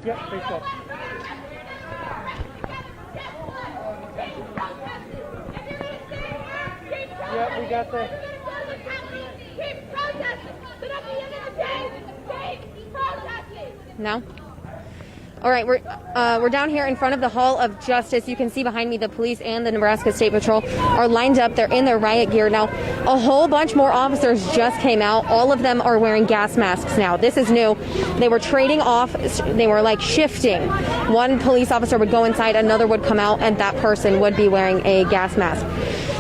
Yep, Facebook. Yep, we got the... No? All right, we're down here in front of the Hall of Justice. You can see behind me the police and the Nebraska State Patrol are lined up. They're in their riot gear. Now, a whole bunch more officers just came out. All of them are wearing gas masks now. This is new. They were trading off. They were like shifting. One police officer would go inside, another would come out, and that person would be wearing a gas mask.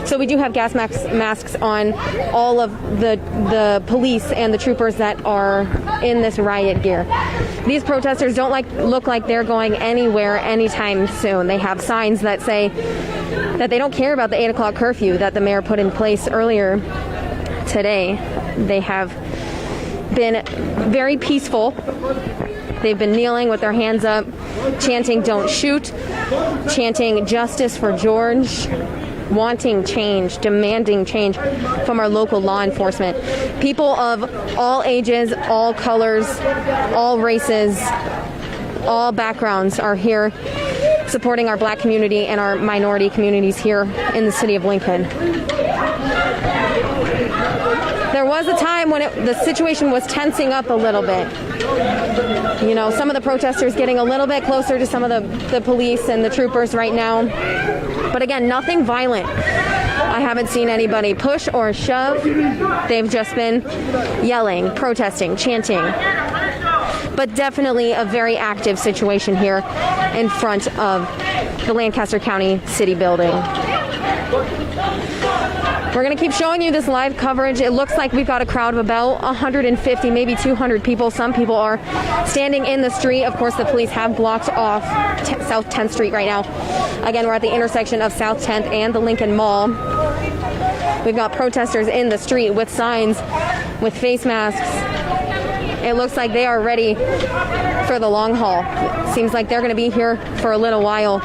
So we do have gas masks on all of the police and the troopers that are in this riot gear. These protesters don't look like they're going anywhere anytime soon. They have signs that say that they don't care about the 8 o'clock curfew that the mayor put in place earlier today. They have been very peaceful. They've been kneeling with their hands up, chanting "Don't shoot," chanting "Justice for George," wanting change, demanding change from our local law enforcement. People of all ages, all colors, all races, all backgrounds are here supporting our black community and our minority communities here in the city of Lincoln. There was a time when the situation was tensing up a little bit. You know, some of the protesters getting a little bit closer to some of the police and the troopers right now. But again, nothing violent. I haven't seen anybody push or shove. They've just been yelling, protesting, chanting. But definitely a very active situation here in front of the Lancaster County City Building. We're going to keep showing you this live coverage. It looks like we've got a crowd of about 150, maybe 200 people. Some people are standing in the street. Of course, the police have blocked off South 10th Street right now. Again, we're at the intersection of South 10th and the Lincoln Mall. We've got protesters in the street with signs, with face masks. It looks like they are ready for the long haul. Seems like they're going to be here for a little while.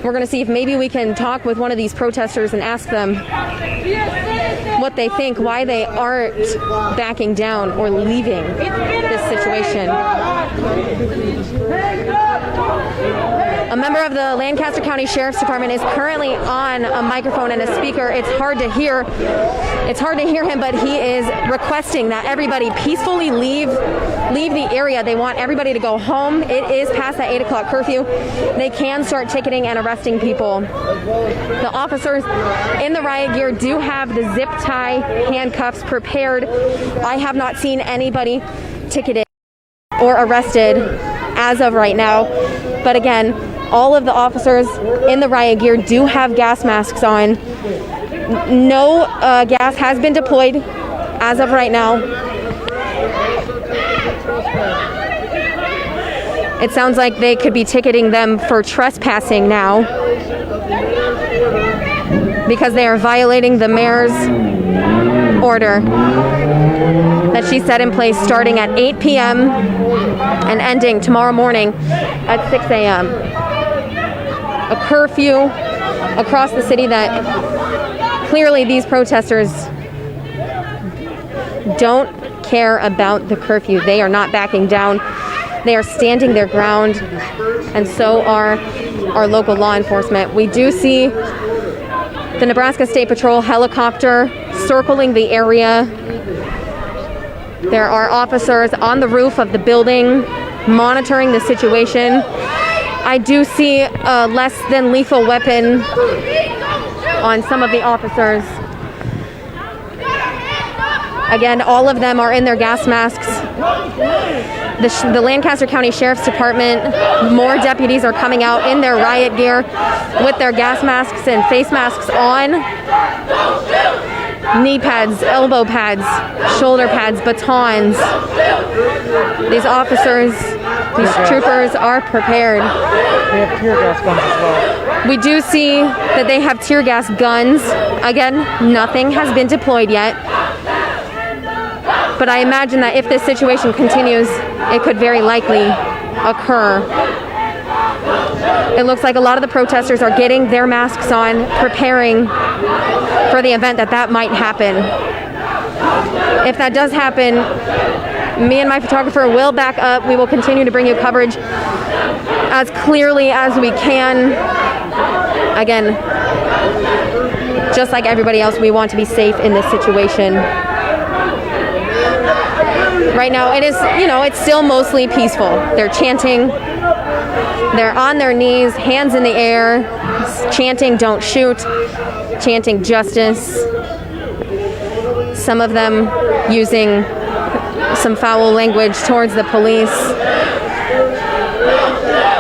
We're going to see if maybe we can talk with one of these protesters and ask them what they think, why they aren't backing down or leaving this situation. A member of the Lancaster County Sheriff's Department is currently on a microphone and a speaker. It's hard to hear him, but he is requesting that everybody peacefully leave the area. They want everybody to go home. It is past that 8 o'clock curfew. They can start ticketing and arresting people. The officers in the riot gear do have the zip tie handcuffs prepared. I have not seen anybody ticketed or arrested as of right now. But again, all of the officers in the riot gear do have gas masks on. No gas has been deployed as of right now. It sounds like they could be ticketing them for trespassing now because they are violating the mayor's order that she set in place starting at 8 p.m. and ending tomorrow morning at 6 a.m. A curfew across the city that clearly these protesters don't care about the curfew. They are not backing down. They are standing their ground, and so are our local law enforcement. We do see the Nebraska State Patrol helicopter circling the area. There are officers on the roof of the building monitoring the situation. I do see a less than lethal weapon on some of the officers. Again, all of them are in their gas masks. The Lancaster County Sheriff's Department, more deputies are coming out in their riot gear with their gas masks and face masks on. Knee pads, elbow pads, shoulder pads, batons. These officers, these troopers are prepared. They have tear gas guns as well. We do see that they have tear gas guns. Again, nothing has been deployed yet. But I imagine that if this situation continues, it could very likely occur. It looks like a lot of the protesters are getting their masks on, preparing for the event that might happen. If that does happen, Me and my photographer will back up. We will continue to bring you coverage as clearly as we can. Again, just like everybody else, we want to be safe in this situation. Right now, it is, it's still mostly peaceful. They're chanting. They're on their knees, hands in the air, chanting, "Don't shoot," chanting justice. Some of them using some foul language towards the police.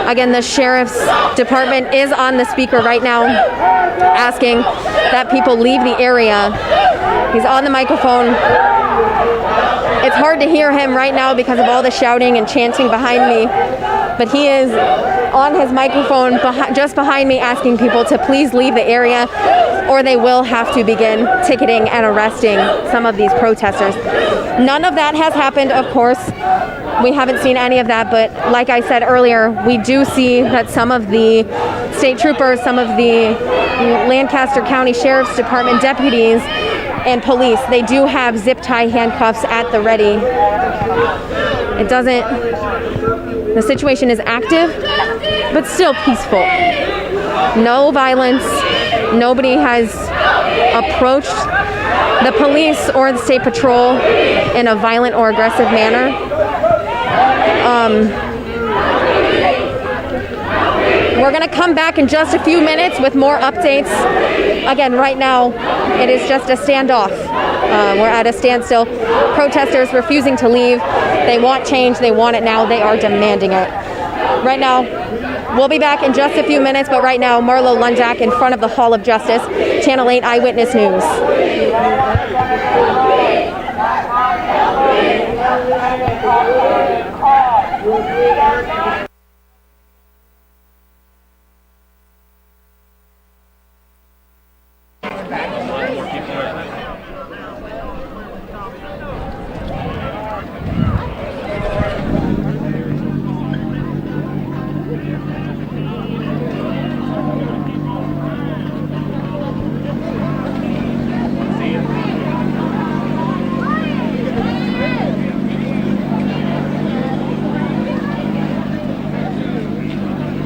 Again, the sheriff's department is on the speaker right now asking that people leave the area. He's on the microphone. It's hard to hear him right now because of all the shouting and chanting behind me, but he is on his microphone just behind me asking people to please leave the area or they will have to begin ticketing and arresting some of these protesters. None of that has happened, of course. We haven't seen any of that, but like I said earlier, we do see that some of the state troopers, some of the Lancaster County Sheriff's Department deputies and police, they do have zip tie handcuffs at the ready. The situation is active, but still peaceful. No violence. Nobody has approached the police or the state patrol in a violent or aggressive manner. We're going to come back in just a few minutes with more updates. Again, right now, it is just a standoff. We're at a standstill. Protesters refusing to leave. They want change. They want it now. They are demanding it. Right now, we'll be back in just a few minutes, but right now, Marlo Lundak in front of the Hall of Justice, Channel 8 Eyewitness News.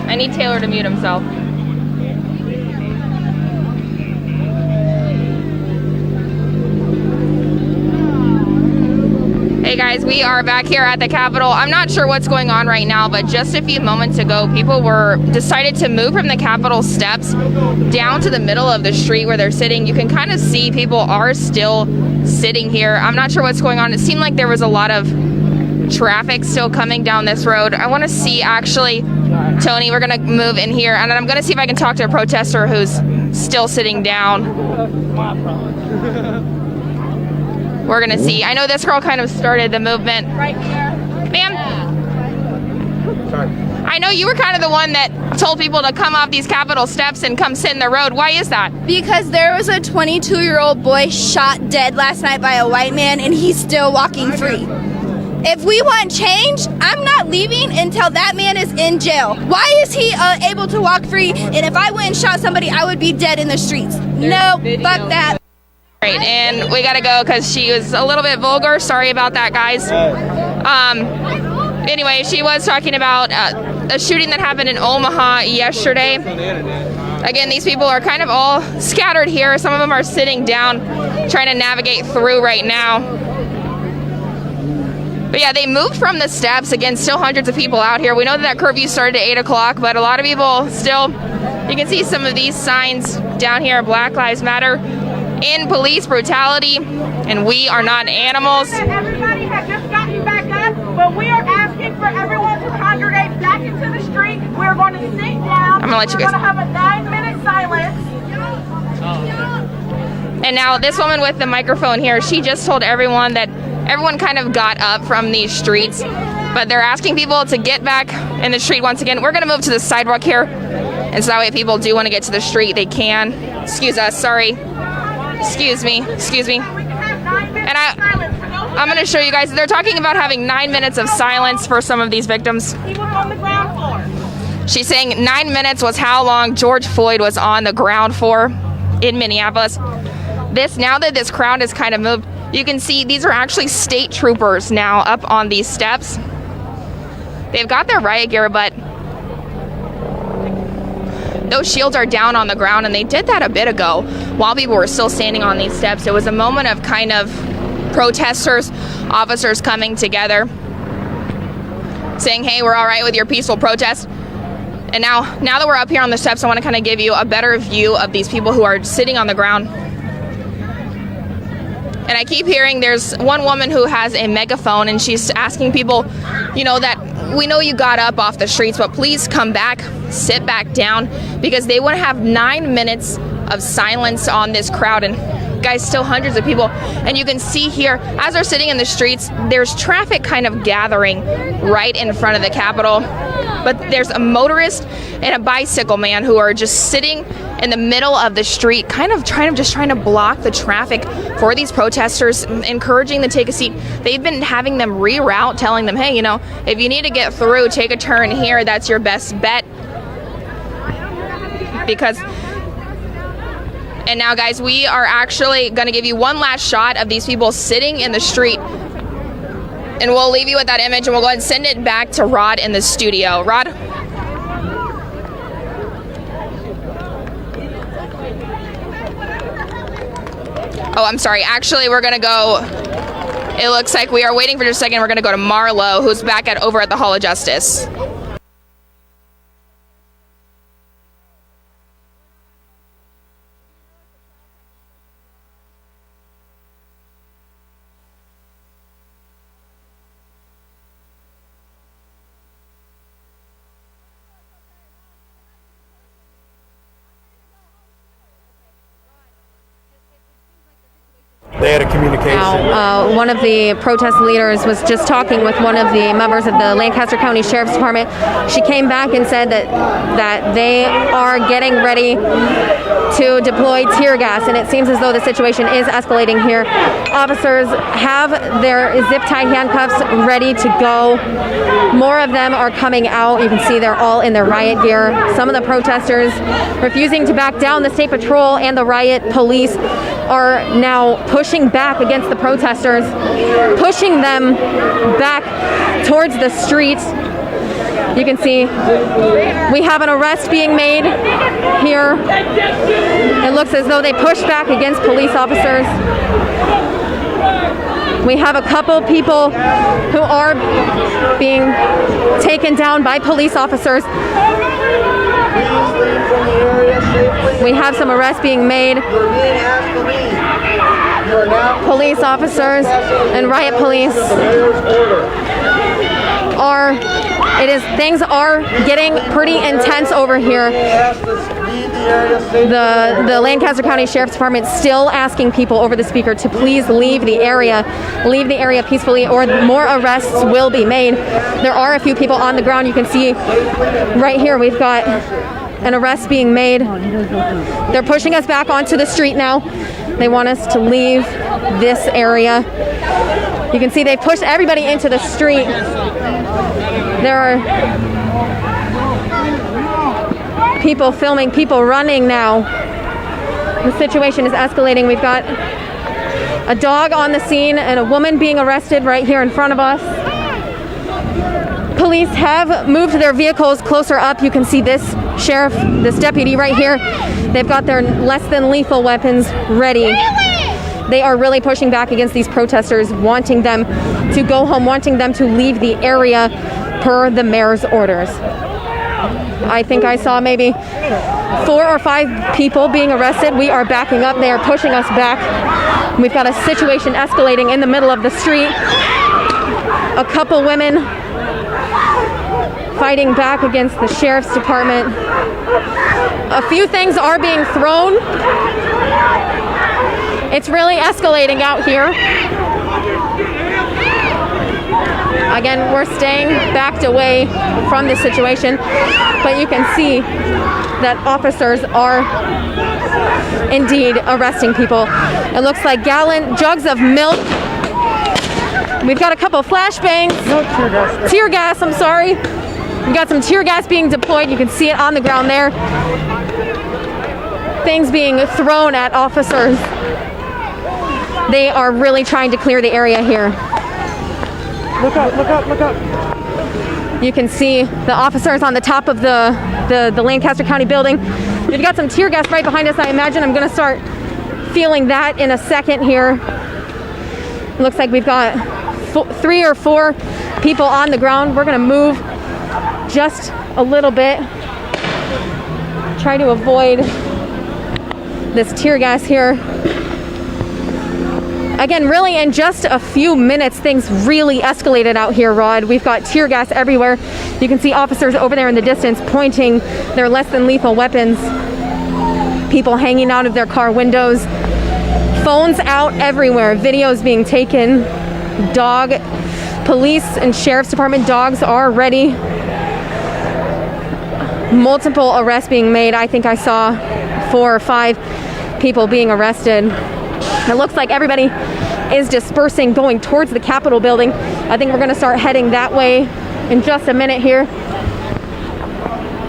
I need Taylor to mute himself. Hey guys, we are back here at the Capitol. I'm not sure what's going on right now, but just a few moments ago, people decided to move from the Capitol steps down to the middle of the street where they're sitting. You can kind of see people are still sitting here. I'm not sure what's going on. It seemed like there was a lot of traffic still coming down this road. I want to see, actually, Tony, we're going to move in here, and then I'm going to see if I can talk to a protester who's still sitting down. We're going to see. I know this girl kind of started the movement. Right here. Ma'am? Yeah. Sorry. I know you were kind of the one that told people to come off these Capitol steps and come sit in the road. Why is that? Because there was a 22-year-old boy shot dead last night by a white man, and he's still walking free. If we want change, I'm not leaving until that man is in jail. Why is he able to walk free? And if I went and shot somebody, I would be dead in the streets. No, fuck that. Right, and we gotta go because she was a little bit vulgar. Sorry about that, guys. Anyway, she was talking about a shooting that happened in Omaha yesterday. Again, these people are kind of all scattered here. Some of them are sitting down, trying to navigate through right now. But yeah, they moved from the steps. Again, still hundreds of people out here. We know that curfew started at 8 o'clock, but a lot of people still, you can see some of these signs down here, Black Lives Matter, in police brutality, and we are not animals. Everybody has just gotten back up, but we are asking for everyone to congregate back into the street. We're going to sit down. I'm going to let you guys. We're going to have a 9-minute silence. And now this woman with the microphone here, she just told everyone that everyone kind of got up from these streets, but they're asking people to get back in the street once again. We're going to move to the sidewalk here, and so that way people do want to get to the street, they can. Excuse us, sorry. Excuse me. And I'm going to show you guys, they're talking about having 9 minutes of silence for some of these victims. He was on the ground floor. She's saying 9 minutes was how long George Floyd was on the ground for in Minneapolis. Now that this crowd has kind of moved, You can see these are actually state troopers now up on these steps. They've got their riot gear, but those shields are down on the ground, and they did that a bit ago while people were still standing on these steps. It was a moment of kind of protesters, officers coming together, saying, hey, we're all right with your peaceful protest. And now that we're up here on the steps, I want to kind of give you a better view of these people who are sitting on the ground. And I keep hearing there's one woman who has a megaphone, and she's asking people, you know, that we know you got up off the streets, but please come back, sit back down, because they want to have 9 minutes of silence on this crowd. And guys, still hundreds of people. And you can see here, as they're sitting in the streets, there's traffic kind of gathering right in front of the Capitol. But there's a motorist and a bicycle man who are just sitting in the middle of the street, kind of trying to block the traffic for these protesters, encouraging them to take a seat. They've been having them reroute, telling them, hey, you know, if you need to get through, take a turn here. That's your best bet. And now, guys, we are actually going to give you one last shot of these people sitting in the street. And we'll leave you with that image, and we'll go ahead and send it back to Rod in the studio. Rod? Oh, I'm sorry. Actually, we're going to go... It looks like we are waiting for just a second. We're going to go to Marlo, who's back over at the Hall of Justice. They had a communication. One of the protest leaders was just talking with one of the members of the Lancaster County Sheriff's Department. She came back and said that they are getting ready to deploy tear gas, and it seems as though the situation is escalating here. Officers have their zip-tie handcuffs ready to go. More of them are coming out. You can see they're all in their riot gear. Some of the protesters refusing to back down. The State Patrol and the riot police are now pushing back against the protesters, pushing them back towards the streets. You can see we have an arrest being made here. It looks as though they push back against police officers. We have a couple people who are being taken down by police officers. We have some arrests being made. Police officers and riot police things are getting pretty intense over here. The Lancaster County Sheriff's Department still asking people over the speaker to please leave the area peacefully, or more arrests will be made. There are a few people on the ground. You can see right here we've got an arrest being made. They're pushing us back onto the street now. They want us to leave this area. You can see they pushed everybody into the street. There are people filming, people running now. The situation is escalating. We've got a dog on the scene and a woman being arrested right here in front of us. Police have moved their vehicles closer up. You can see this sheriff, this deputy right here. They've got their less than lethal weapons ready. They are really pushing back against these protesters, wanting them to go home, wanting them to leave the area per the mayor's orders. I think I saw maybe 4 or 5 people being arrested. We are backing up. They are pushing us back. We've got a situation escalating in the middle of the street. A couple women fighting back against the sheriff's department. A few things are being thrown. It's really escalating out here. Again, we're staying backed away from the situation, but you can see that officers are indeed arresting people. It looks like jugs of milk. We've got a couple flashbangs. Tear gas, I'm sorry. We've got some tear gas being deployed. You can see it on the ground there. Things being thrown at officers. They are really trying to clear the area here. Look up, look up, look up. You can see the officers on the top of the Lancaster County building. We've got some tear gas right behind us. I imagine I'm going to start feeling that in a second here. It looks like we've got 3 or 4 people on the ground. We're going to move just a little bit. Try to avoid this tear gas here. Again, really in just a few minutes, things really escalated out here, Rod. We've got tear gas everywhere. You can see officers over there in the distance pointing their less than lethal weapons. People hanging out of their car windows. Phones out everywhere. Videos being taken. Police and sheriff's department dogs are ready. Multiple arrests being made. I think I saw 4 or 5 people being arrested. It looks like everybody is dispersing, going towards the Capitol building. I think we're going to start heading that way in just a minute here.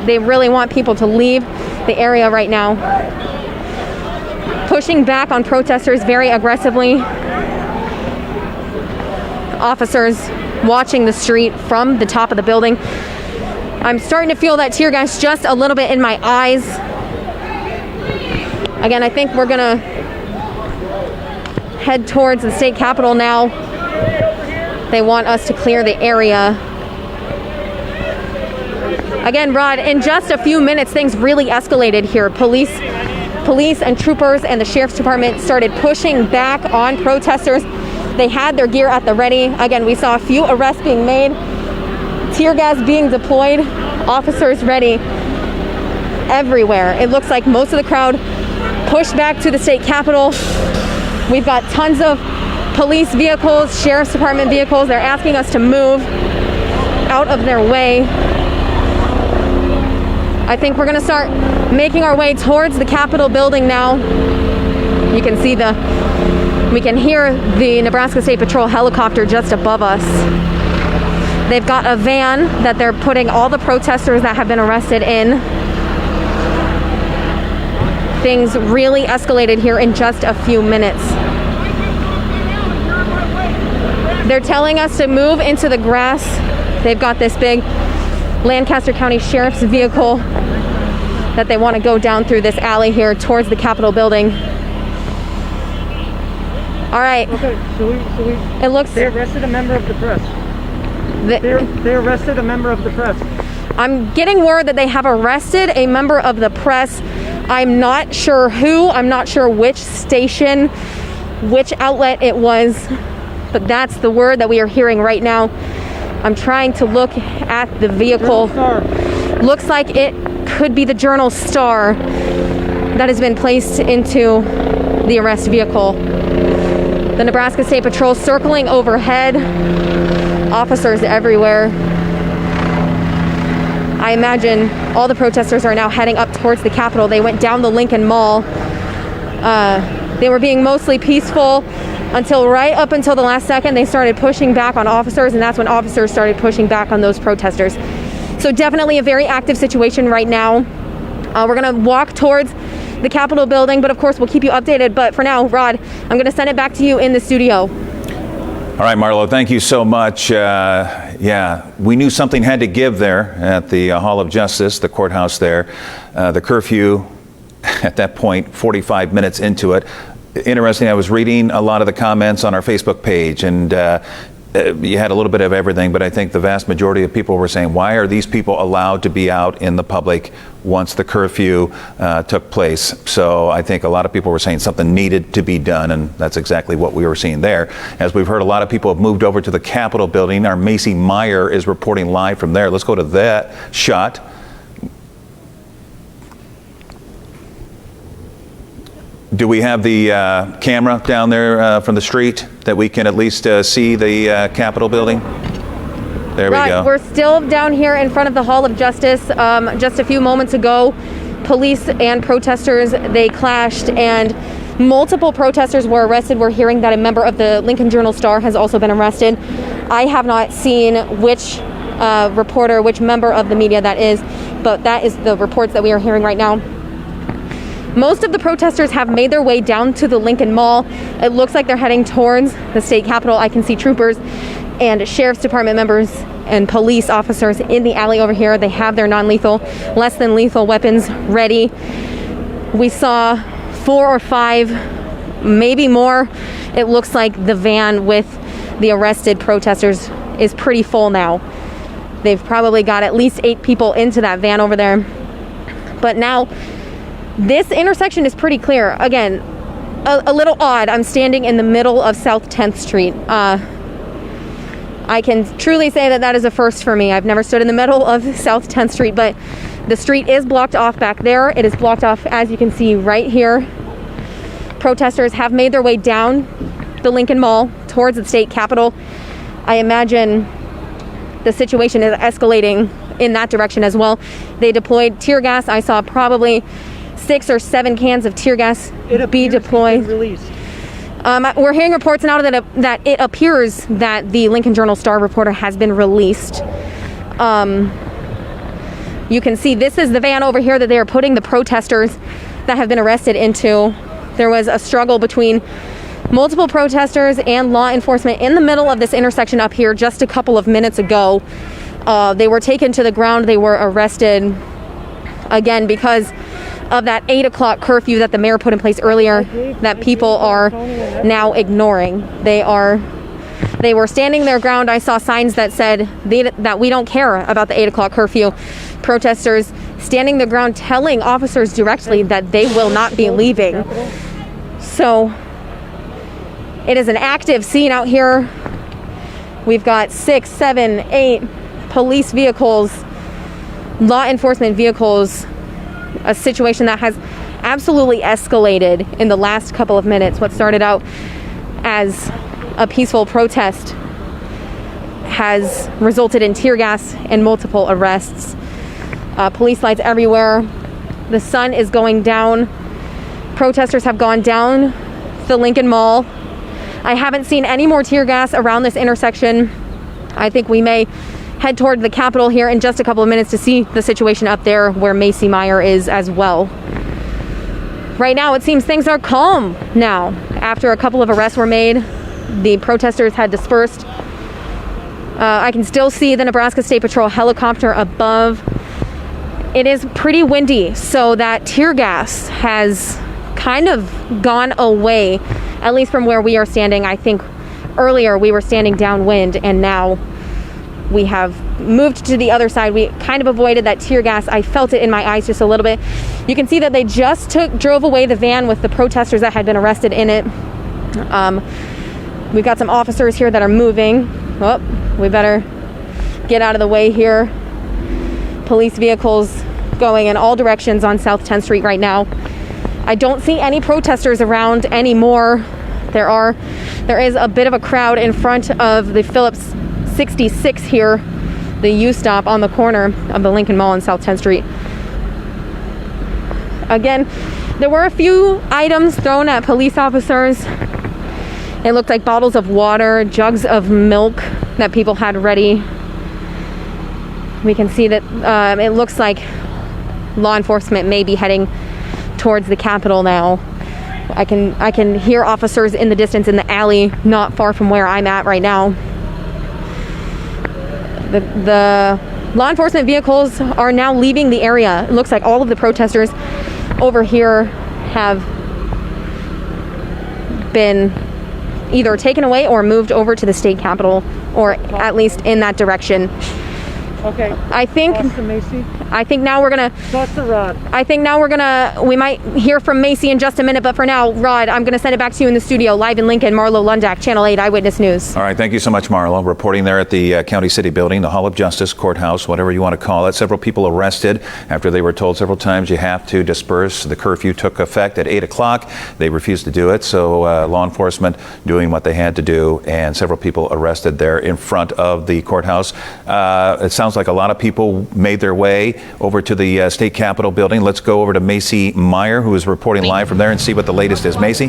They really want people to leave the area right now. Pushing back on protesters very aggressively. Officers watching the street from the top of the building. I'm starting to feel that tear gas just a little bit in my eyes. Again, I think we're going to head towards the state capitol now. They want us to clear the area. Again, Rod, in just a few minutes, things really escalated here. Police and troopers and the sheriff's department started pushing back on protesters. They had their gear at the ready. Again, we saw a few arrests being made, tear gas being deployed, officers ready everywhere. It looks like most of the crowd pushed back to the state capitol. We've got tons of police vehicles, sheriff's department vehicles. They're asking us to move out of their way. I think we're going to start making our way towards the Capitol building now. You can see we can hear the Nebraska State Patrol helicopter just above us. They've got a van that they're putting all the protesters that have been arrested in. Things really escalated here in just a few minutes. They're telling us to move into the grass. They've got this big Lancaster County Sheriff's vehicle that they want to go down through this alley here towards the Capitol building. All right. Okay, so we it looks. They arrested a member of the press. They arrested a member of the press. I'm getting word that they have arrested a member of the press. I'm not sure who. I'm not sure which station, which outlet it was, but that's the word that we are hearing right now. I'm trying to look at the vehicle. Looks like it could be the Journal Star that has been placed into the arrest vehicle. The Nebraska State Patrol circling overhead. Officers everywhere. I imagine all the protesters are now heading up towards the Capitol. They went down the Lincoln Mall. They were being mostly peaceful until right up until the last second. They started pushing back on officers, and that's when officers started pushing back on those protesters. So definitely a very active situation right now. We're going to walk towards the Capitol building, but of course we'll keep you updated. But for now, Rod, I'm going to send it back to you in the studio. All right, Marlo, thank you so much. Yeah, we knew something had to give there at the Hall of Justice, the courthouse there. The curfew, at that point, 45 minutes into it. Interesting, I was reading a lot of the comments on our Facebook page, and you had a little bit of everything, but I think the vast majority of people were saying, why are these people allowed to be out in the public once the curfew took place? So I think a lot of people were saying something needed to be done, and that's exactly what we were seeing there. As we've heard, a lot of people have moved over to the Capitol building. Our Macy Meyer is reporting live from there. Let's go to that shot. Do we have the camera down there from the street that we can at least see the Capitol building? There we go. We're still down here in front of the Hall of Justice. Just a few moments ago, police and protesters, they clashed, and multiple protesters were arrested. We're hearing that a member of the Lincoln Journal-Star has also been arrested. I have not seen which reporter, which member of the media that is, but that is the reports that we are hearing right now. Most of the protesters have made their way down to the Lincoln Mall. It looks like they're heading towards the state capitol. I can see troopers and sheriff's department members and police officers in the alley over here. They have their non-lethal, less than lethal weapons ready. We saw 4 or 5, maybe more. It looks like the van with the arrested protesters is pretty full now. They've probably got at least 8 people into that van over there. But now, this intersection is pretty clear. Again, a little odd. I'm standing in the middle of South 10th Street. I can truly say that that is a first for me. I've never stood in the middle of South 10th Street, but the street is blocked off back there. It is blocked off, as you can see right here. Protesters have made their way down the Lincoln Mall towards the state capitol. I imagine the situation is escalating in that direction as well. They deployed tear gas. I saw probably 6 or 7 cans of tear gas be deployed. We're hearing reports now that it appears that the Lincoln Journal-Star reporter has been released. You can see this is the van over here that they are putting the protesters that have been arrested into. There was a struggle between multiple protesters and law enforcement in the middle of this intersection up here just a couple of minutes ago. They were taken to the ground. They were arrested again because of that 8 o'clock curfew that the mayor put in place earlier that people are now ignoring. They were standing their ground. I saw signs that said that we don't care about the 8 o'clock curfew. Protesters standing their ground telling officers directly that they will not be leaving. So it is an active scene out here. We've got 6, 7, 8 police vehicles, law enforcement vehicles, a situation that has absolutely escalated in the last couple of minutes. What started out as a peaceful protest has resulted in tear gas and multiple arrests. Police lights everywhere. The sun is going down. Protesters have gone down the Lincoln Mall. I haven't seen any more tear gas around this intersection. I think we may head toward the Capitol here in just a couple of minutes to see the situation up there where Macy Meyer is as well. Right now, it seems things are calm now. After a couple of arrests were made, the protesters had dispersed. I can still see the Nebraska State Patrol helicopter above. It is pretty windy, so that tear gas has kind of gone away, at least from where we are standing. I think earlier we were standing downwind, and now we have moved to the other side. We kind of avoided that tear gas. I felt it in my eyes just a little bit. You can see that they just drove away the van with the protesters that had been arrested in it. We've got some officers here that are moving. Oh, we better get out of the way here. Police vehicles going in all directions on South 10th Street right now. I don't see any protesters around anymore. There is a bit of a crowd in front of the Phillips 66 here, the U-stop on the corner of the Lincoln Mall and South 10th Street. Again, there were a few items thrown at police officers. It looked like bottles of water, jugs of milk that people had ready. We can see that it looks like law enforcement may be heading towards the Capitol now. I can hear officers in the distance in the alley not far from where I'm at right now. The law enforcement vehicles are now leaving the area. It looks like all of the protesters over here have been either taken away or moved over to the state capitol, or at least in that direction. Okay. I think now we're gonna toss the rod. We might hear from Macy in just a minute, but for now, Rod, I'm gonna send it back to you in the studio, live in Lincoln. Marlo Lundak, Channel 8 Eyewitness News. All right, thank you so much, Marlo. Reporting there at the County City Building, the Hall of Justice, courthouse, whatever you want to call it. Several people arrested after they were told several times you have to disperse. The curfew took effect at 8 o'clock. They refused to do it, so law enforcement doing what they had to do, and several people arrested there in front of the courthouse. It sounds like a lot of people made their way over to the state capitol building. Let's go over to Macy Meyer, who is reporting live from there, and see what the latest is. Macy?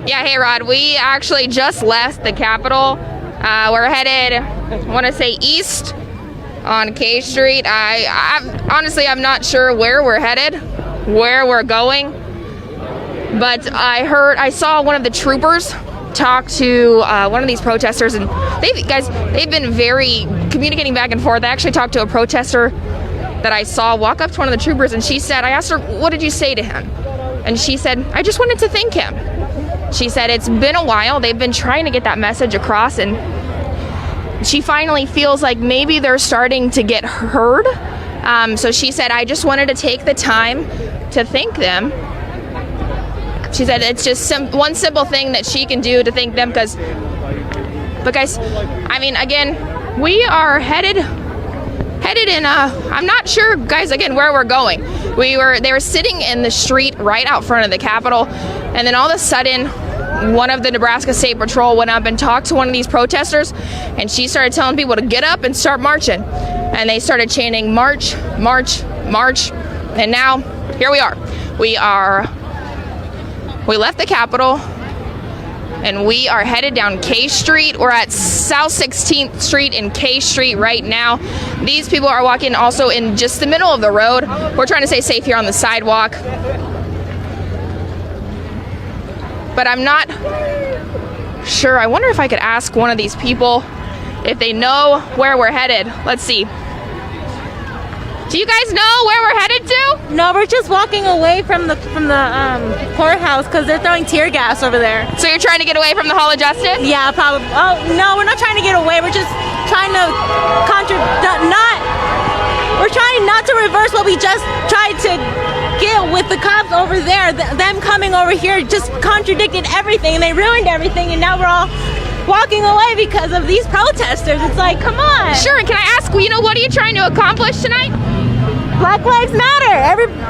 Yeah, hey Rod, we actually just left the Capitol. We're headed, I want to say east on K Street. I'm honestly, I'm not sure where we're headed, where we're going, but I saw one of the troopers talk to one of these protesters, and they've been very communicating back and forth. I actually talked to a protester that I saw walk up to one of the troopers, and I asked her, what did you say to him? And she said, I just wanted to thank him. She said it's been a while. They've been trying to get that message across, and she finally feels like maybe they're starting to get heard. So she said, I just wanted to take the time to thank them. She said it's just one simple thing that she can do to thank them, but guys, I mean, again, we are headed in I'm not sure, guys, again, where we're going. They were sitting in the street right out front of the Capitol, and then all of a sudden, one of the Nebraska State Patrol went up and talked to one of these protesters, and she started telling people to get up and start marching. And they started chanting, march, march, march. And now, here we are. We left the Capitol, and we are headed down K Street. We're at South 16th Street and K Street right now. These people are walking also in just the middle of the road. We're trying to stay safe here on the sidewalk. But I'm not sure. I wonder if I could ask one of these people if they know where we're headed. Let's see. Do you guys know where we're headed to? No, we're just walking away from the courthouse because they're throwing tear gas over there. So you're trying to get away from the Hall of Justice? Yeah, probably. Oh no, we're not trying to get away. We're just trying to We're trying not to reverse what we just tried to get with the cops over there. Them coming over here just contradicted everything, and they ruined everything. And now we're all walking away because of these protesters. It's like, come on. Sure. Can I ask, what are you trying to accomplish tonight? Black Lives Matter.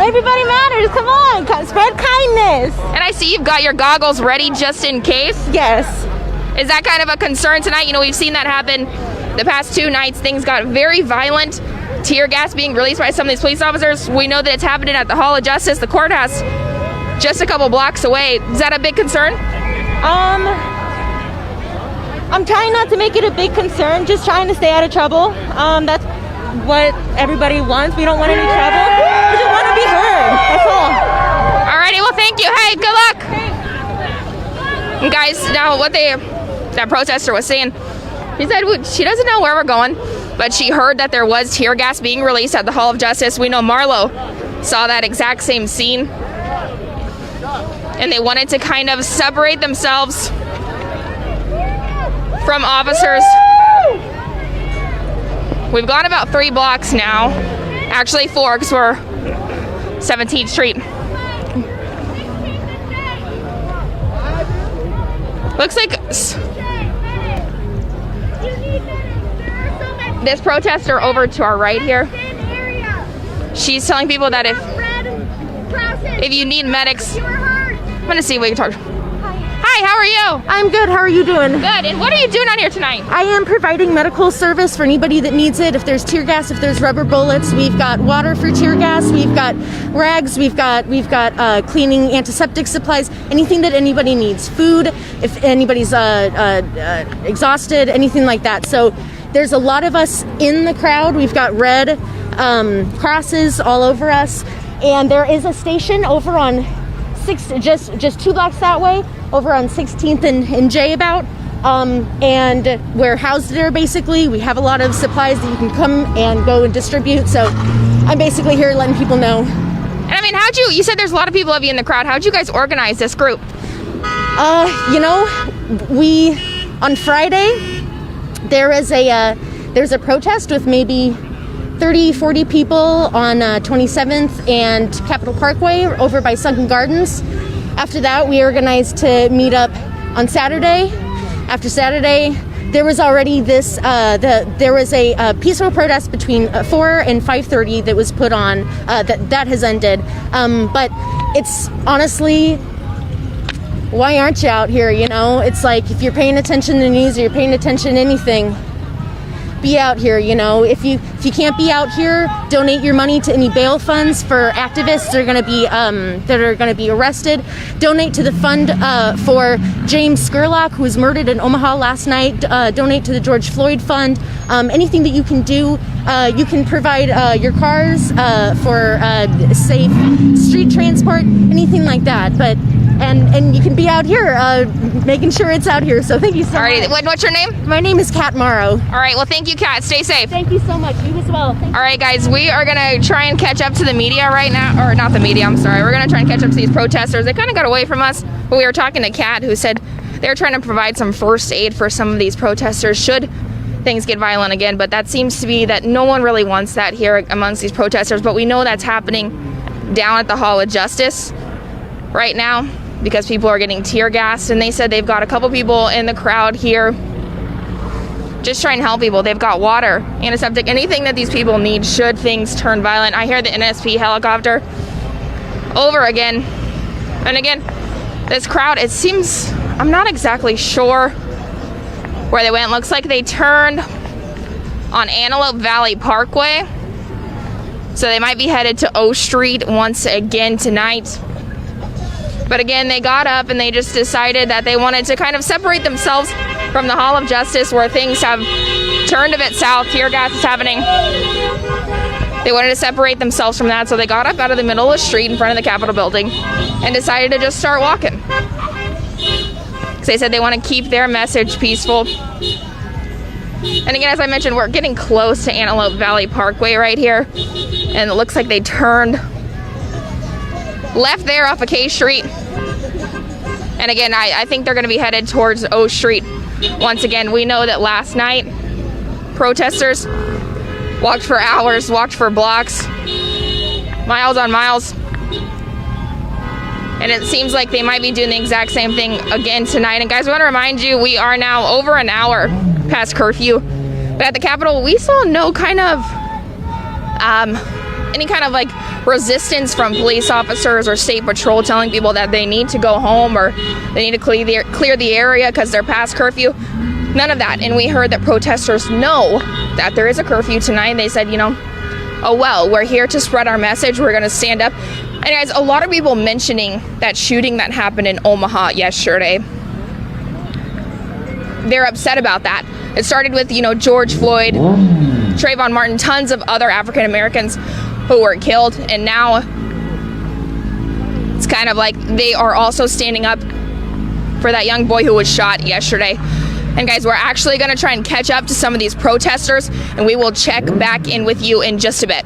Everybody matters. Come on. Spread kindness. And I see you've got your goggles ready just in case. Yes. Is that kind of a concern tonight? We've seen that happen the past 2 nights. Things got very violent. Tear gas being released by some of these police officers. We know that it's happening at the Hall of Justice, the courthouse, just a couple blocks away. Is that a big concern? I'm trying not to make it a big concern, just trying to stay out of trouble. That's what everybody wants. We don't want any trouble. We just want to be heard. That's all. Alrighty, well, thank you. Hey, good luck. And guys, now that protester was saying, he said she doesn't know where we're going, but she heard that there was tear gas being released at the Hall of Justice. We know Marlo saw that exact same scene, and they wanted to kind of separate themselves from officers. We've gone about 3 blocks now, actually 4 because we're 17th Street. Looks like this protester over to our right here, she's telling people that if you need medics, I'm gonna see what you talk. Hi, how are you? I'm good. How are you doing? Good. And what are you doing out here tonight? I am providing medical service for anybody that needs it. If there's tear gas, if there's rubber bullets, we've got water for tear gas, we've got rags, we've got cleaning antiseptic supplies, anything that anybody needs. Food, if anybody's exhausted, anything like that. So there's a lot of us in the crowd. We've got red crosses all over us, and there is a station over on just 2 blocks that way, over on 16th and J about, and we're housed there basically. We have a lot of supplies that you can come and go and distribute, so I'm basically here letting people know. And I mean, you said there's a lot of people of you in the crowd. How'd you guys organize this group? We, on Friday, there's a protest with maybe 30-40 people on 27th and Capitol Parkway over by Sunken Gardens. After that, we organized to meet up on Saturday. After Saturday, there was already there was a peaceful protest between 4 and 5:30 that was put on. That has ended. But it's honestly, why aren't you out here? It's like if you're paying attention to the news or you're paying attention to anything, be out here. You know, if you can't be out here, donate your money to any bail funds for activists that are going to be arrested. Donate to the fund for James Scurlock, who was murdered in Omaha last night. Donate to the George Floyd Fund. Anything that you can do. You can provide your cars for safe street transport, anything like that. But and you can be out here making sure it's out here. So thank you so much. All right, what's your name? My name is Kat Morrow. All right, well, thank you, Kat. Stay safe. Thank you so much. You as well. Thank All right, guys, we are going to try and catch up to the media right now. Or not the media, I'm sorry. We're going to try and catch up to these protesters. They kind of got away from us, but we were talking to Kat, who said they're trying to provide some first aid for some of these protesters should things get violent again. But that seems to be that no one really wants that here amongst these protesters. But we know that's happening down at the Hall of Justice right now, because people are getting tear gassed, and they said they've got a couple people in the crowd here just trying to help people. They've got water, antiseptic, anything that these people need should things turn violent. I hear the NSP helicopter over again. And again, this crowd, it seems, I'm not exactly sure where they went. Looks like they turned on Antelope Valley Parkway, so they might be headed to O Street once again tonight. But again, they got up and they just decided that they wanted to kind of separate themselves from the Hall of Justice, where things have turned a bit south. Tear gas is happening. They wanted to separate themselves from that, so they got up out of the middle of the street in front of the Capitol building and decided to just start walking. They said they want to keep their message peaceful. And again, as I mentioned, we're getting close to Antelope Valley Parkway right here, and it looks like they turned left there off of K Street. And again, I think they're going to be headed towards O Street once again. We know that last night protesters walked for hours, walked for blocks, miles on miles, and it seems like they might be doing the exact same thing again tonight. And guys, we want to remind you, we are now over an hour past curfew, but at the Capitol we saw no kind of any kind of like resistance from police officers or state patrol telling people that they need to go home or they need to clear the area because they're past curfew. None of that. And we heard that protesters know that there is a curfew tonight, and they said, you know, oh well, we're here to spread our message, we're going to stand up. And guys, a lot of people mentioning that shooting that happened in Omaha yesterday, they're upset about that. It started with, you know, George Floyd, Trayvon Martin, tons of other African Americans who were killed, and now it's kind of like they are also standing up for that young boy who was shot yesterday. And guys, we're actually going to try and catch up to some of these protesters, and we will check back in with you in just a bit.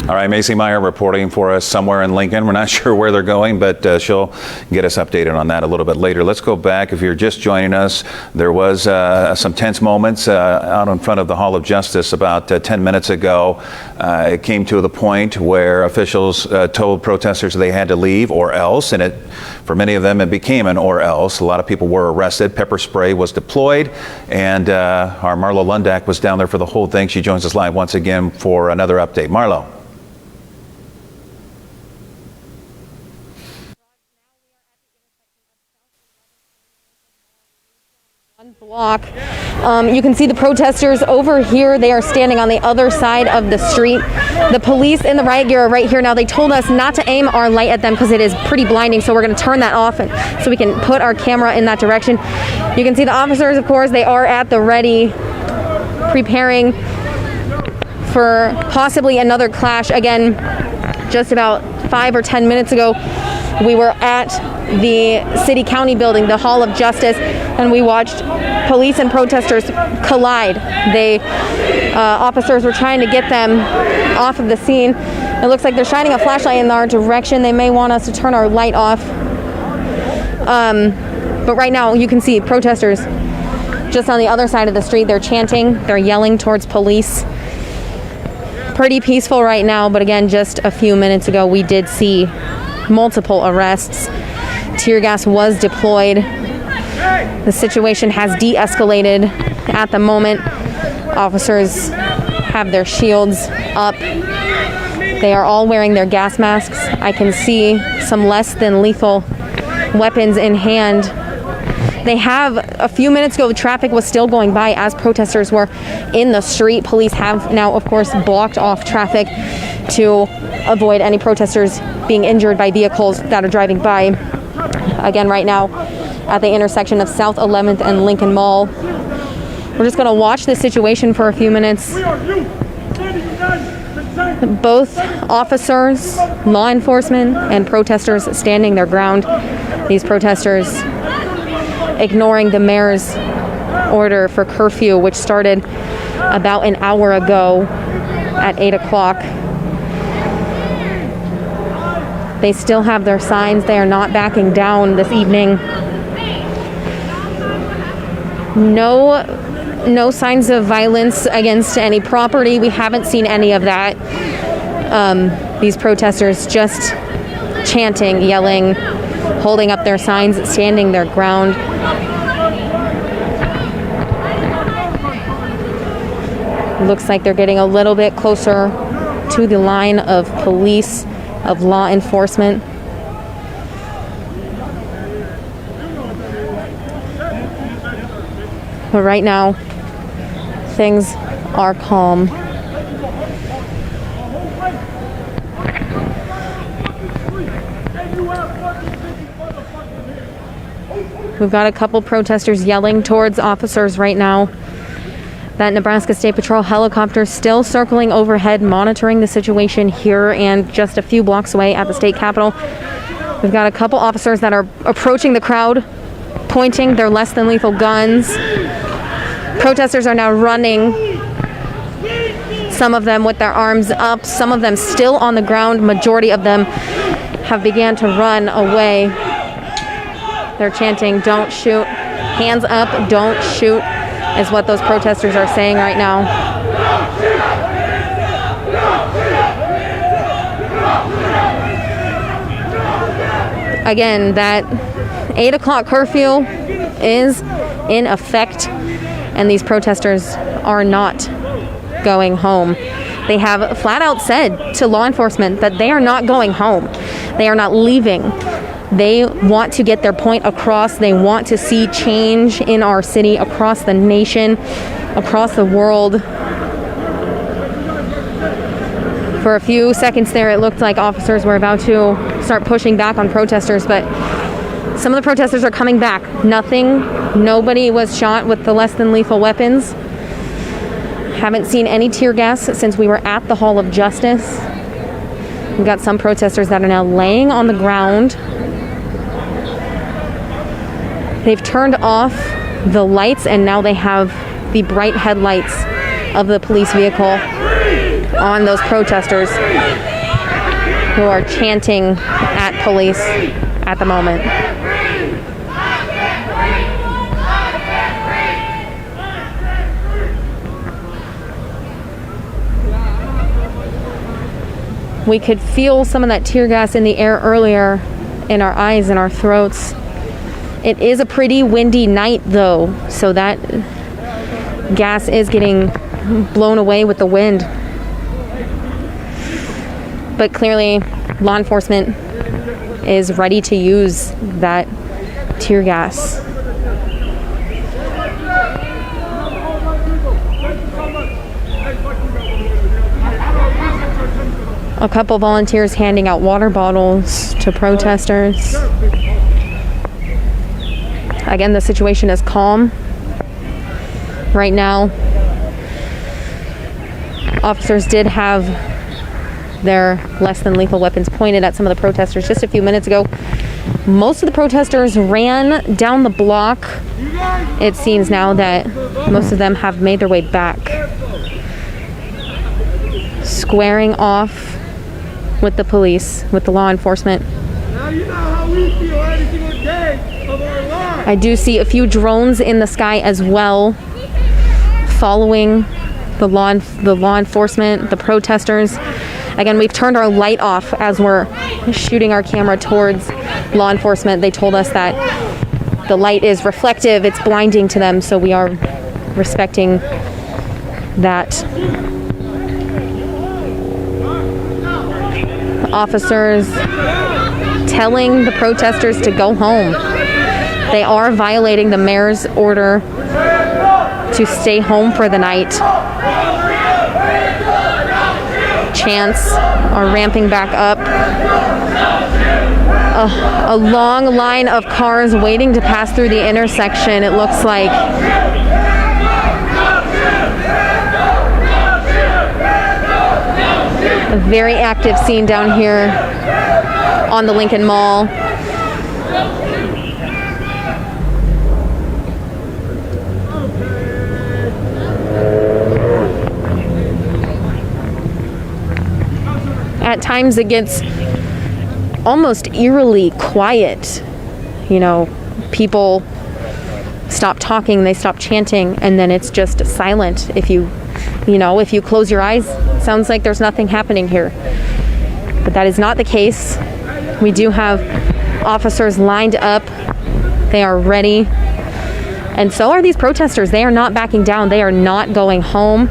All right, Macy Meyer reporting for us somewhere in Lincoln. We're not sure where they're going, but she'll get us updated on that a little bit later. Let's go back. If you're just joining us, there was some tense moments out in front of the Hall of Justice about 10 minutes ago. It came to the point where officials told protesters they had to leave or else, and for many of them it became an or else. A lot of people were arrested. Pepper spray was deployed, and our Marlo Lundak was down there for the whole thing. She joins us live once again for another update. Marlo. Block. You can see the protesters over here. They are standing on the other side of the street. The police in the riot gear are right here now. They told us not to aim our light at them because it is pretty blinding, so we're going to turn that off so we can put our camera in that direction. You can see the officers, of course, they are at the ready, preparing for possibly another clash. Again, just about 5 or 10 minutes ago, we were at the city county building, the Hall of Justice, and we watched police and protesters collide. Officers were trying to get them off of the scene. It looks like they're shining a flashlight in our direction. They may want us to turn our light off. But right now you can see protesters just on the other side of the street. They're chanting, they're yelling towards police. Pretty peaceful right now, but again, just a few minutes ago we did see multiple arrests. Tear gas was deployed. The situation has de-escalated at the moment. Officers have their shields up. They are all wearing their gas masks. I can see some less than lethal weapons in hand. They have a few minutes ago, traffic was still going by as protesters were in the street. Police have now, of course, blocked off traffic to avoid any protesters being injured by vehicles that are driving by. Again, right now at the intersection of South 11th and Lincoln Mall. We're just going to watch this situation for a few minutes. Both officers, law enforcement, and protesters standing their ground. These protesters ignoring the mayor's order for curfew, which started about an hour ago at 8 o'clock. They still have their signs. They are not backing down this evening. No signs of violence against any property. We haven't seen any of that. These protesters just chanting, yelling, holding up their signs, standing their ground. Looks like they're getting a little bit closer to the line of police, of law enforcement. But right now, things are calm. We've got a couple protesters yelling towards officers right now. That Nebraska State Patrol helicopter still circling overhead, monitoring the situation here and just a few blocks away at the state capitol. We've got a couple officers that are approaching the crowd, pointing their less than lethal guns. Protesters are now running, some of them with their arms up, some of them still on the ground. Majority of them have began to run away. They're chanting, "Don't shoot," hands up, "Don't shoot," is what those protesters are saying right now. Again, that 8 o'clock curfew is in effect, and these protesters are not going home. They have flat out said to law enforcement that they are not going home. They are not leaving. They want to get their point across. They want to see change in our city, across the nation, across the world. For a few seconds there, it looked like officers were about to start pushing back on protesters, but some of the protesters are coming back. Nobody was shot with the less than lethal weapons. Haven't seen any tear gas since we were at the Hall of Justice. We've got some protesters that are now laying on the ground. They've turned off the lights, and now they have the bright headlights of the police vehicle on those protesters who are chanting at police at the moment. We could feel some of that tear gas in the air earlier, in our eyes and our throats. It is a pretty windy night though, so that gas is getting blown away with the wind. But clearly, law enforcement is ready to use that tear gas. A couple volunteers handing out water bottles to protesters. Again, the situation is calm right now. Officers did have their less than lethal weapons pointed at some of the protesters just a few minutes ago. Most of the protesters ran down the block. It seems now that most of them have made their way back, squaring off with the police, with the law enforcement. Now you know how we feel every single day of our lives. I do see a few drones in the sky as well, following the law enforcement, the protesters. Again, we've turned our light off as we're shooting our camera towards law enforcement. They told us that the light is reflective, it's blinding to them, so we are respecting that. Officers telling the protesters to go home. They are violating the mayor's order to stay home for the night. Chants are ramping back up. A long line of cars waiting to pass through the intersection, it looks like. A very active scene down here on the Lincoln Mall. At times it gets almost eerily quiet. You know, people stop talking, they stop chanting, and then it's just silent. If you close your eyes, it sounds like there's nothing happening here. But that is not the case. We do have officers lined up. They are ready. And so are these protesters. They are not backing down. They are not going home.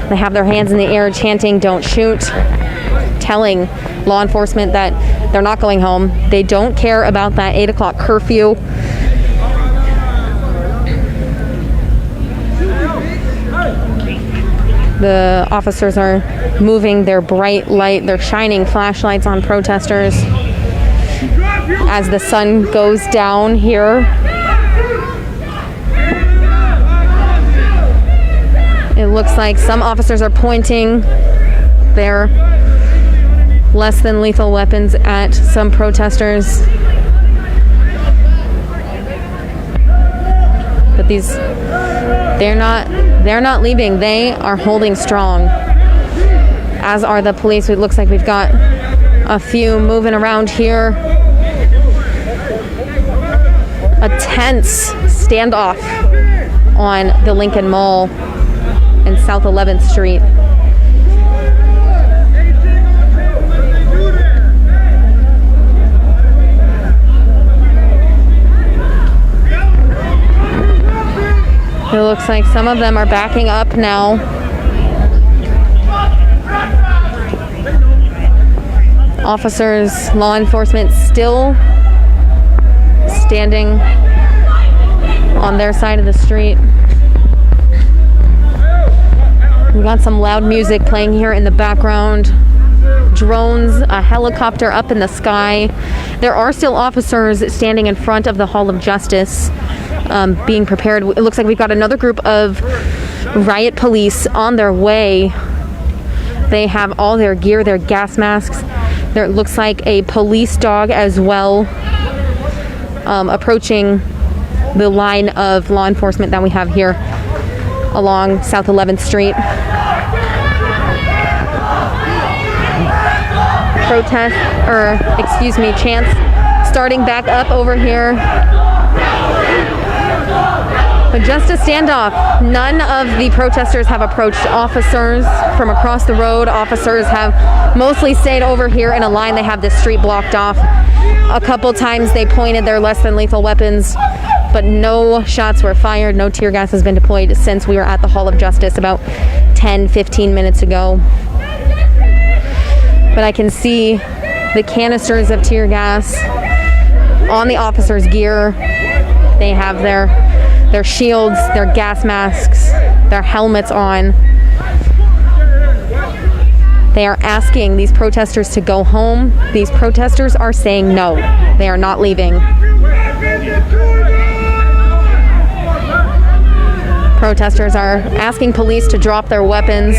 They have their hands in the air chanting, "Don't shoot," telling law enforcement that they're not going home. They don't care about that 8 o'clock curfew. The officers are moving their bright light, they're shining flashlights on protesters as the sun goes down here. It looks like some officers are pointing their less than lethal weapons at some protesters. But they're not leaving. They are holding strong, as are the police. It looks like we've got a few moving around here. A tense standoff on the Lincoln Mall and South 11th Street. It looks like some of them are backing up now. Officers, law enforcement still standing on their side of the street. We got some loud music playing here in the background. Drones, a helicopter up in the sky. There are still officers standing in front of the Hall of Justice, being prepared. It looks like we've got another group of riot police on their way. They have all their gear, their gas masks. There looks like a police dog as well, approaching the line of law enforcement that we have here along South 11th Street. Chants starting back up over here. But just a standoff. None of the protesters have approached officers from across the road. Officers have mostly stayed over here in a line. They have this street blocked off. A couple times they pointed their less than lethal weapons, but no shots were fired. No tear gas has been deployed since we were at the Hall of Justice about 10-15 minutes ago. But I can see the canisters of tear gas on the officers' gear. They have their shields, their gas masks, their helmets on. They are asking these protesters to go home. These protesters are saying no. They are not leaving. Protesters are asking police to drop their weapons.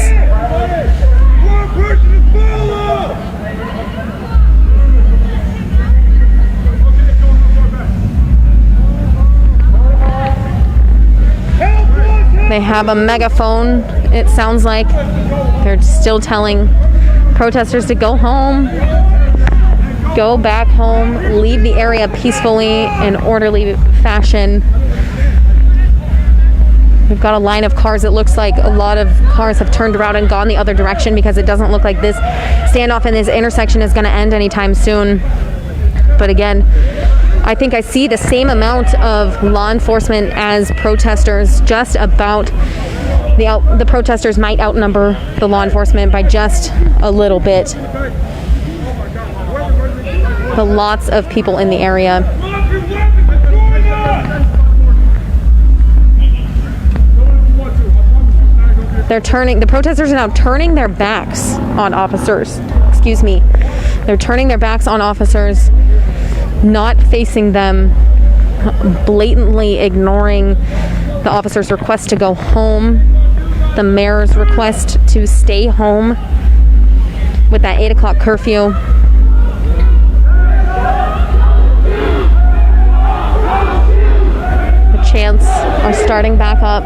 They have a megaphone. It sounds like they're still telling protesters to go home, go back home, leave the area peacefully in orderly fashion. We've got a line of cars. It looks like a lot of cars have turned around and gone the other direction because it doesn't look like this standoff in this intersection is going to end anytime soon. But again, I think I see the same amount of law enforcement as protesters. Just about the protesters might outnumber the law enforcement by just a little bit. But lots of people in the area. The protesters are now turning their backs on officers. Excuse me. They're turning their backs on officers, not facing them, blatantly ignoring the officer's request to go home, the mayor's request to stay home with that 8 o'clock curfew. The chants are starting back up.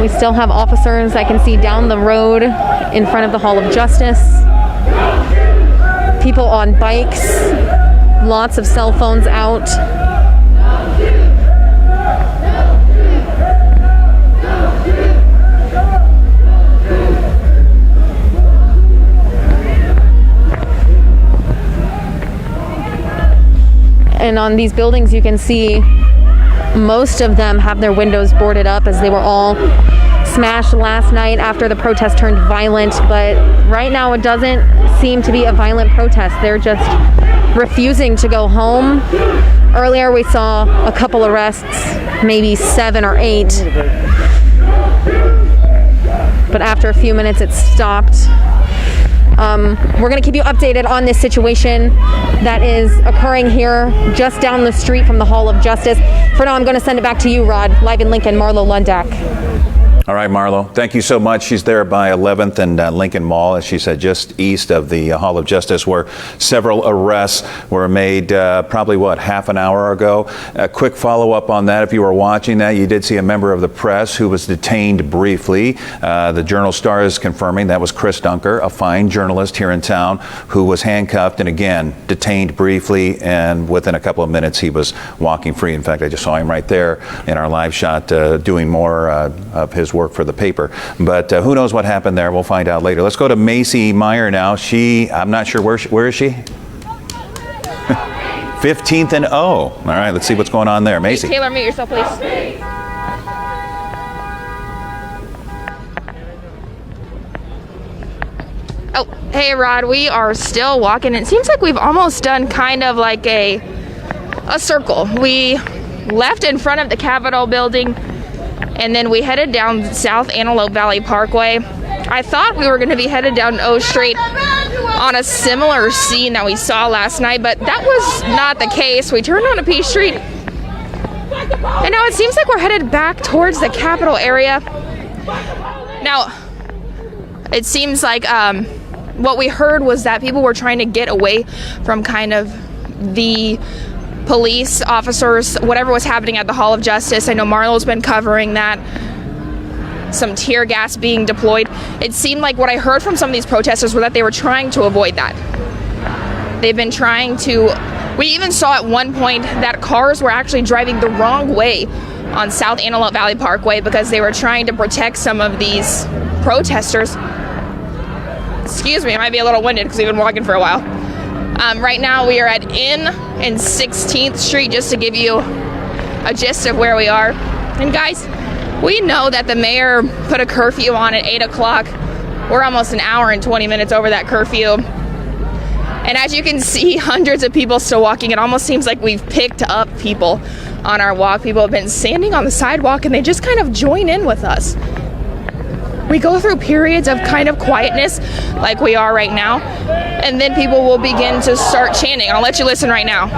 We still have officers I can see down the road in front of the Hall of Justice. People on bikes, lots of cell phones out. And on these buildings, you can see most of them have their windows boarded up, as they were all smashed last night after the protest turned violent. But right now it doesn't seem to be a violent protest. They're just refusing to go home. Earlier we saw a couple arrests, maybe 7 or 8. But after a few minutes it stopped. We're going to keep you updated on this situation that is occurring here just down the street from the Hall of Justice. For now, I'm going to send it back to you, Rod. Live in Lincoln, Marlo Lundak. All right, Marlo, thank you so much. She's there by 11th and Lincoln Mall, as she said, just east of the Hall of Justice, where several arrests were made probably, half an hour ago. A quick follow-up on that. If you were watching that, you did see a member of the press who was detained briefly. The Journal-Star is confirming that was Chris Dunker, a fine journalist here in town, who was handcuffed and, again, detained briefly, and within a couple of minutes he was walking free. In fact, I just saw him right there in our live shot doing more of his work for the paper. But who knows what happened there? We'll find out later. Let's go to Macy Meyer now. I'm not sure where is she? 15th and O. All right, let's see what's going on there. Macy. Taylor, mute yourself, please. Oh, hey, Rod, we are still walking. It seems like we've almost done kind of like a circle. We left in front of the Capitol building, and then we headed down South Antelope Valley Parkway. I thought we were going to be headed down O Street on a similar scene that we saw last night, but that was not the case. We turned onto P Street, and now it seems like we're headed back towards the Capitol area. Now, it seems like what we heard was that people were trying to get away from kind of the police officers, whatever was happening at the Hall of Justice. I know Marlo's been covering that. Some tear gas being deployed. It seemed like what I heard from some of these protesters were that they were trying to avoid that. They've been trying to. We even saw at one point that cars were actually driving the wrong way on South Antelope Valley Parkway because they were trying to protect some of these protesters. Excuse me, I might be a little winded because we've been walking for a while. Right now we are at N and 16th Street, just to give you a gist of where we are. And guys, we know that the mayor put a curfew on at 8 o'clock. We're almost an hour and 20 minutes over that curfew. And as you can see, hundreds of people still walking. It almost seems like we've picked up people on our walk. People have been standing on the sidewalk and they just kind of join in with us. We go through periods of kind of quietness like we are right now, and then people will begin to start chanting. I'll let you listen right now.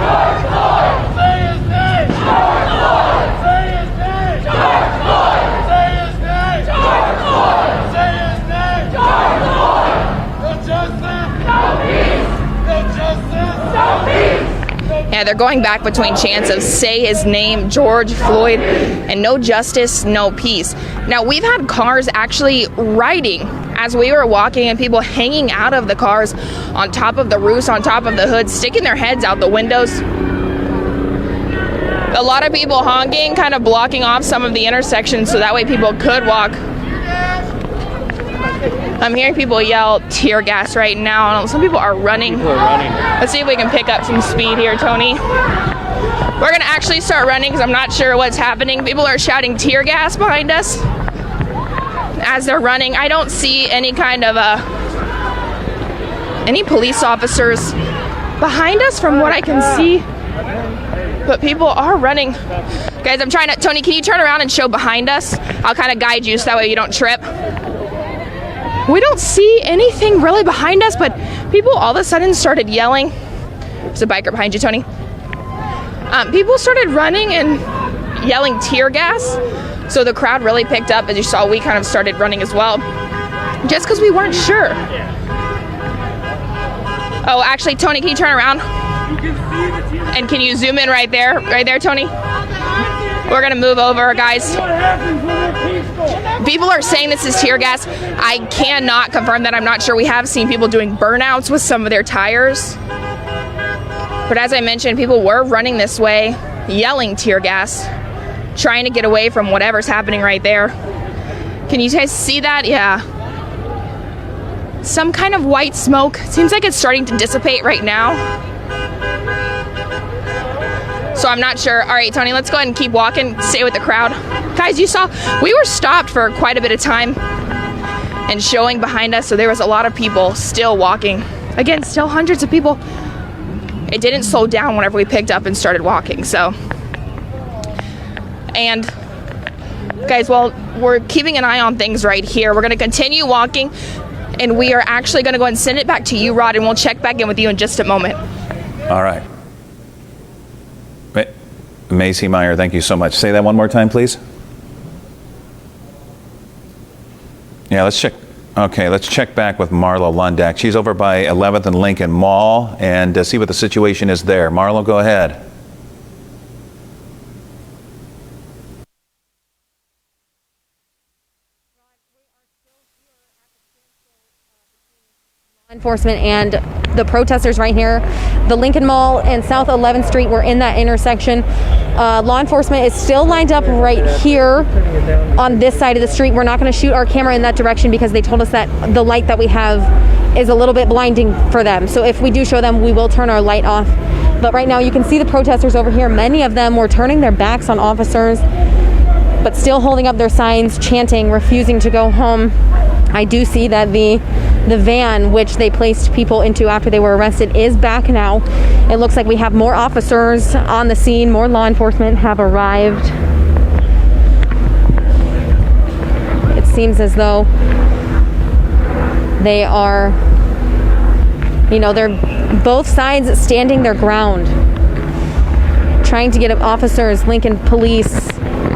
Yeah, they're going back between chants of say his name, George Floyd, and no justice, no peace. Now, we've had cars actually riding as we were walking and people hanging out of the cars on top of the roofs, on top of the hoods, sticking their heads out the windows. A lot of people honking, kind of blocking off some of the intersections so that way people could walk. I'm hearing people yell tear gas right now. Some people are running. Let's see if we can pick up some speed here, Tony. We're going to actually start running because I'm not sure what's happening. People are shouting tear gas behind us as they're running. I don't see any kind of any police officers behind us from what I can see. But people are running Guys, I'm trying to, Tony, can you turn around and show behind us? I'll kind of guide you so that way you don't trip. We don't see anything really behind us, but people all of a sudden started yelling. There's a biker behind you, Tony. People started running and yelling tear gas. So the crowd really picked up. As you saw, we kind of started running as well, just because we weren't sure. Oh, actually, Tony, can you turn around? And can you zoom in right there? Right there, Tony? We're going to move over, guys. People are saying this is tear gas. I cannot confirm that. I'm not sure. We have seen people doing burnouts with some of their tires. But as I mentioned, people were running this way, yelling tear gas, trying to get away from whatever's happening right there. Can you guys see that? Yeah. Some kind of white smoke. Seems like it's starting to dissipate right now. So I'm not sure. All right, Tony, let's go ahead and keep walking, stay with the crowd. Guys, you saw, we were stopped for quite a bit of time and showing behind us, so there was a lot of people still walking. Again, still hundreds of people. It didn't slow down whenever we picked up and started walking, so. And guys, well, we're keeping an eye on things right here. We're gonna continue walking, and we are actually gonna go and send it back to you, Rod, and we'll check back in with you in just a moment. All right. Macy Meyer, thank you so much. Say that one more time, please. Yeah, let's check. Okay, let's check back with Marla Lundak. She's over by 11th and Lincoln Mall, and see what the situation is there. Marla, go ahead. Enforcement and the protesters right here. The Lincoln Mall and South 11th Street, we're in that intersection. Law enforcement is still lined up right here on this side of the street. We're not going to shoot our camera in that direction because they told us that the light that we have is a little bit blinding for them. So if we do show them, we will turn our light off. But right now you can see the protesters over here. Many of them were turning their backs on officers, but still holding up their signs, chanting, refusing to go home. I do see that the van which they placed people into after they were arrested is back now. It looks like we have more officers on the scene. More law enforcement have arrived. It seems as though they are, you know, they're both sides standing their ground, trying to get officers, Lincoln Police,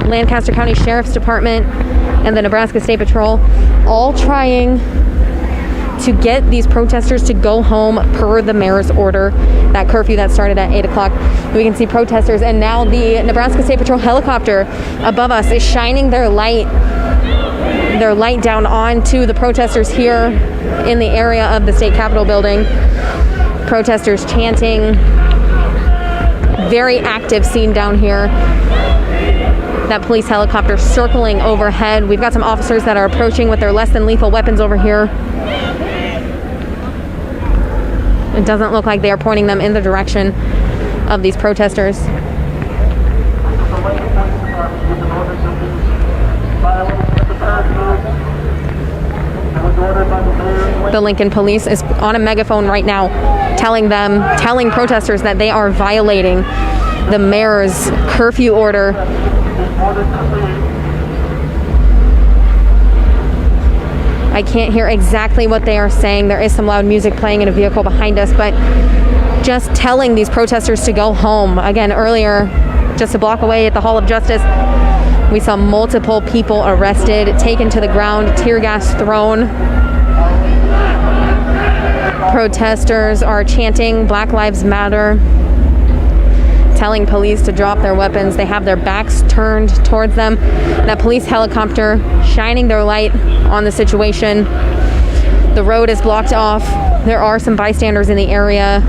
Lancaster County Sheriff's Department, and the Nebraska State Patrol, all trying to get these protesters to go home per the mayor's order, that curfew that started at 8 o'clock. We can see protesters, and now the Nebraska State Patrol helicopter above us is shining their light down onto the protesters here in the area of the state capitol building. Protesters chanting. Very active scene down here. That police helicopter circling overhead. We've got some officers that are approaching with their less than lethal weapons over here. It doesn't look like they are pointing them in the direction of these protesters. The Lincoln Police is on a megaphone right now telling protesters that they are violating the mayor's curfew order. I can't hear exactly what they are saying. There is some loud music playing in a vehicle behind us, but just telling these protesters to go home. Again, earlier, just a block away at the Hall of Justice, we saw multiple people arrested, taken to the ground, tear gas thrown. Protesters are chanting Black Lives Matter, telling police to drop their weapons. They have their backs turned towards them. That police helicopter shining their light on the situation. The road is blocked off. There are some bystanders in the area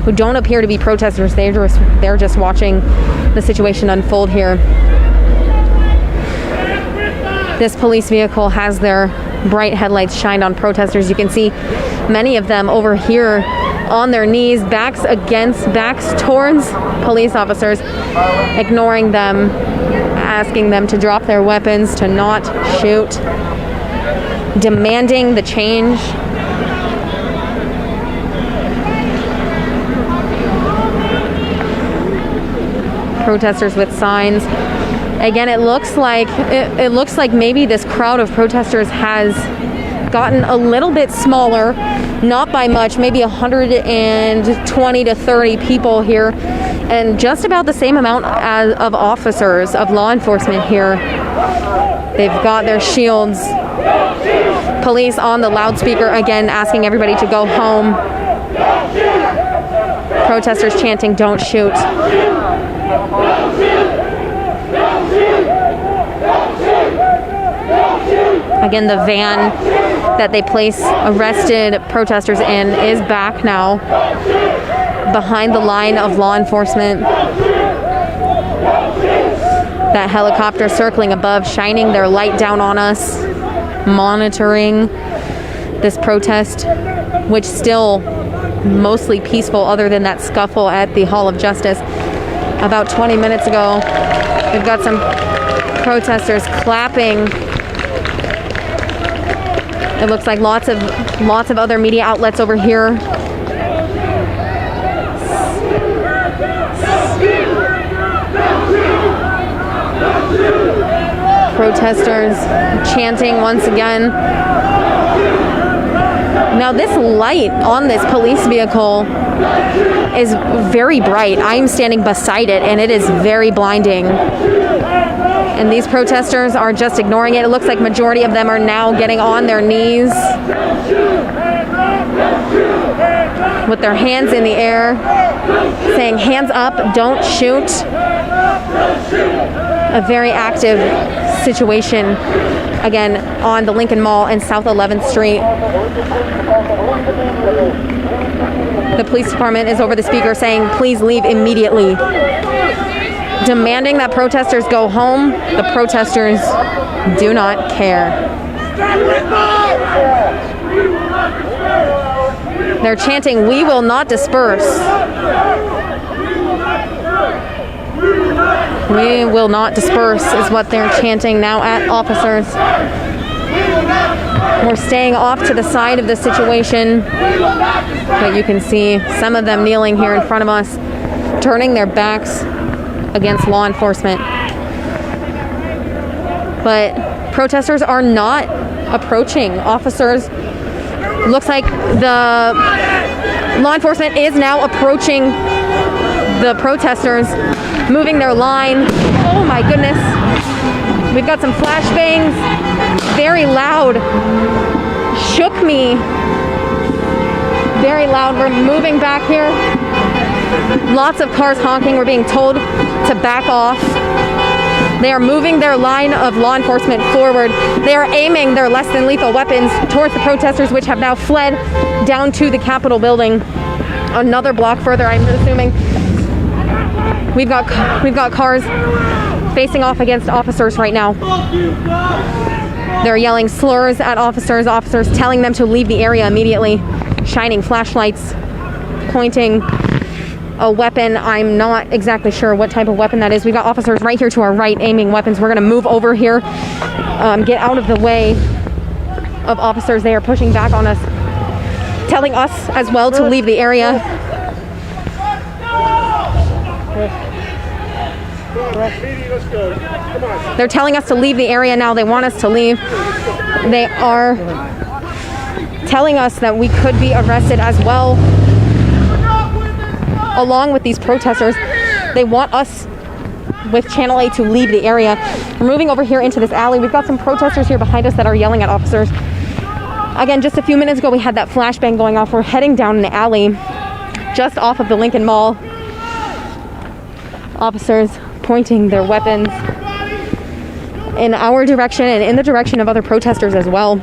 who don't appear to be protesters. They're just watching the situation unfold here. This police vehicle has their bright headlights shined on protesters. You can see many of them over here on their knees, backs towards police officers, ignoring them, asking them to drop their weapons, to not shoot, demanding the change. protesters with signs. Again, it looks like maybe this crowd of protesters has gotten a little bit smaller, not by much, maybe 120 to 30 people here, and just about the same amount of officers, of law enforcement here. They've got their shields. Police on the loudspeaker again asking everybody to go home. Protesters chanting, "Don't shoot." Again, the van that they place arrested protesters in is back now behind the line of law enforcement. That helicopter circling above, shining their light down on us, monitoring this protest, which still mostly peaceful other than that scuffle at the Hall of Justice about 20 minutes ago. We've got some protesters clapping. It looks like lots of other media outlets over here. Protesters chanting once again. Now this light on this police vehicle is very bright. I'm standing beside it and it is very blinding. And these protesters are just ignoring it. It looks like majority of them are now getting on their knees with their hands in the air, saying, "Hands up, don't shoot." A very active situation, again, on the Lincoln Mall and South 11th Street. The police department is over the speaker saying, "Please leave immediately." Demanding that protesters go home. The protesters do not care. They're chanting, "We will not disperse." We will not disperse is what they're chanting now at officers. We're staying off to the side of the situation, but you can see some of them kneeling here in front of us, turning their backs against law enforcement. But protesters are not approaching officers. It looks like the law enforcement is now approaching the protesters, moving their line. Oh my goodness. We've got some flashbangs, very loud, shook me, very loud. We're moving back here. Lots of cars honking. We're being told to back off. They are moving their line of law enforcement forward. They are aiming their less than lethal weapons towards the protesters, which have now fled down to the Capitol building. Another block further, I'm assuming. We've got cars facing off against officers right now. They're yelling slurs at officers telling them to leave the area immediately, shining flashlights, pointing a weapon. I'm not exactly sure what type of weapon that is. We've got officers right here to our right aiming weapons. We're going to move over here, get out of the way of officers. They are pushing back on us, telling us as well to leave the area. They're telling us to leave the area now. They want us to leave. They are telling us that we could be arrested as well, along with these protesters. They want us with Channel 8 to leave the area. We're moving over here into this alley. We've got some protesters here behind us that are yelling at officers. Again, just a few minutes ago, we had that flashbang going off. We're heading down an alley just off of the Lincoln Mall. Officers pointing their weapons in our direction and in the direction of other protesters as well.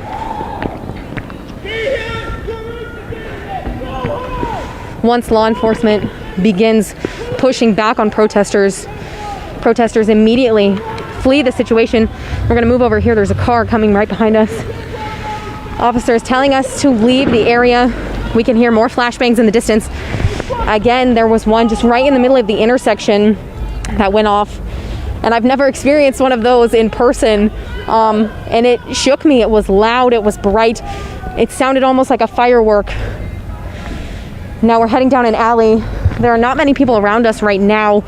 Once law enforcement begins pushing back on protesters immediately flee the situation. We're going to move over here. There's a car coming right behind us. Officers telling us to leave the area. We can hear more flashbangs in the distance. Again, there was one just right in the middle of the intersection that went off. And I've never experienced one of those in person. And it shook me. It was loud. It was bright. It sounded almost like a firework. Now we're heading down an alley. There are not many people around us right now.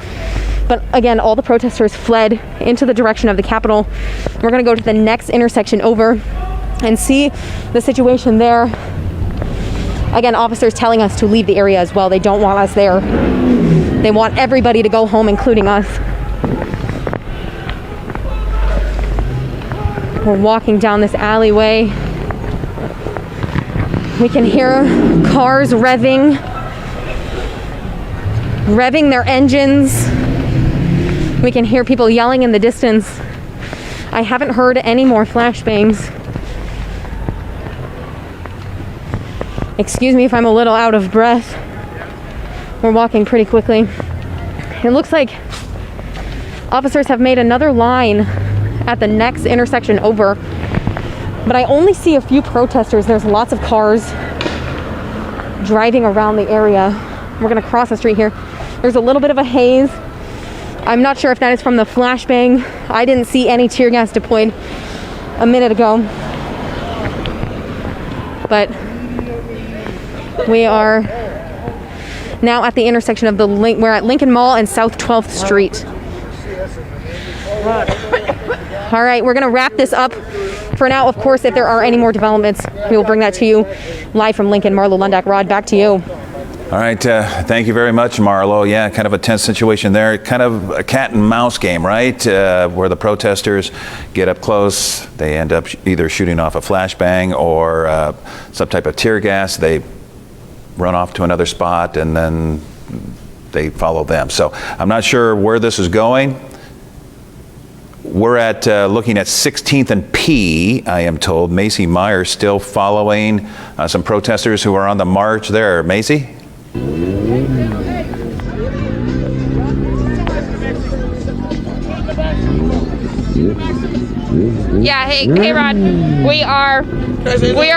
But again, all the protesters fled into the direction of the Capitol. We're going to go to the next intersection over and see the situation there. Again, officers telling us to leave the area as well. They don't want us there. They want everybody to go home, including us. We're walking down this alleyway. We can hear cars revving their engines. We can hear people yelling in the distance. I haven't heard any more flashbangs. Excuse me if I'm a little out of breath. We're walking pretty quickly. It looks like officers have made another line at the next intersection over, but I only see a few protesters. There's lots of cars driving around the area. We're gonna cross the street here. There's a little bit of a haze. I'm not sure if that is from the flashbang. I didn't see any tear gas deployed a minute ago. But we are now at the intersection of we're at Lincoln Mall and South 12th Street. All right, we're gonna wrap this up for now. Of course, if there are any more developments, we will bring that to you live from Lincoln. Marlo Lundak, Rod, back to you. All right, thank you very much, Marlo. Yeah, kind of a tense situation there. Kind of a cat and mouse game, right? Where the protesters get up close, they end up either shooting off a flashbang or some type of tear gas. They run off to another spot and then they follow them. So I'm not sure where this is going. We're at looking at 16th and P, I am told. Macy Myers still following some protesters who are on the march there. Macy? Yeah, hey Rod. We are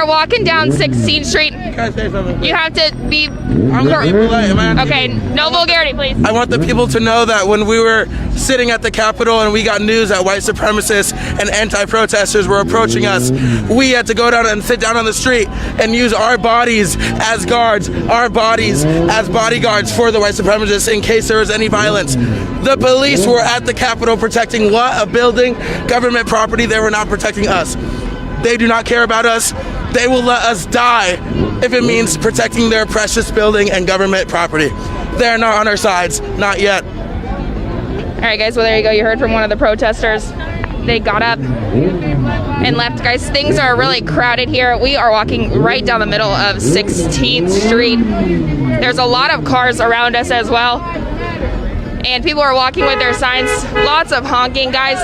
walking down 16th Street. Can I say something? You have to be Okay, no vulgarity, please. I want the people to know that when we were sitting at the Capitol and we got news that white supremacists and anti-protesters were approaching us, we had to go down and sit down on the street and use our bodies as guards, our bodies as bodyguards for the white supremacists in case there was any violence. The police were at the Capitol protecting what? A building, government property. They were not protecting us. They do not care about us. They will let us die if it means protecting their precious building and government property. They're not on our sides, not yet. All right, guys, well, there you go. You heard from one of the protesters. They got up and left. Guys, things are really crowded here. We are walking right down the middle of 16th Street. There's a lot of cars around us as well. And people are walking with their signs. Lots of honking, guys.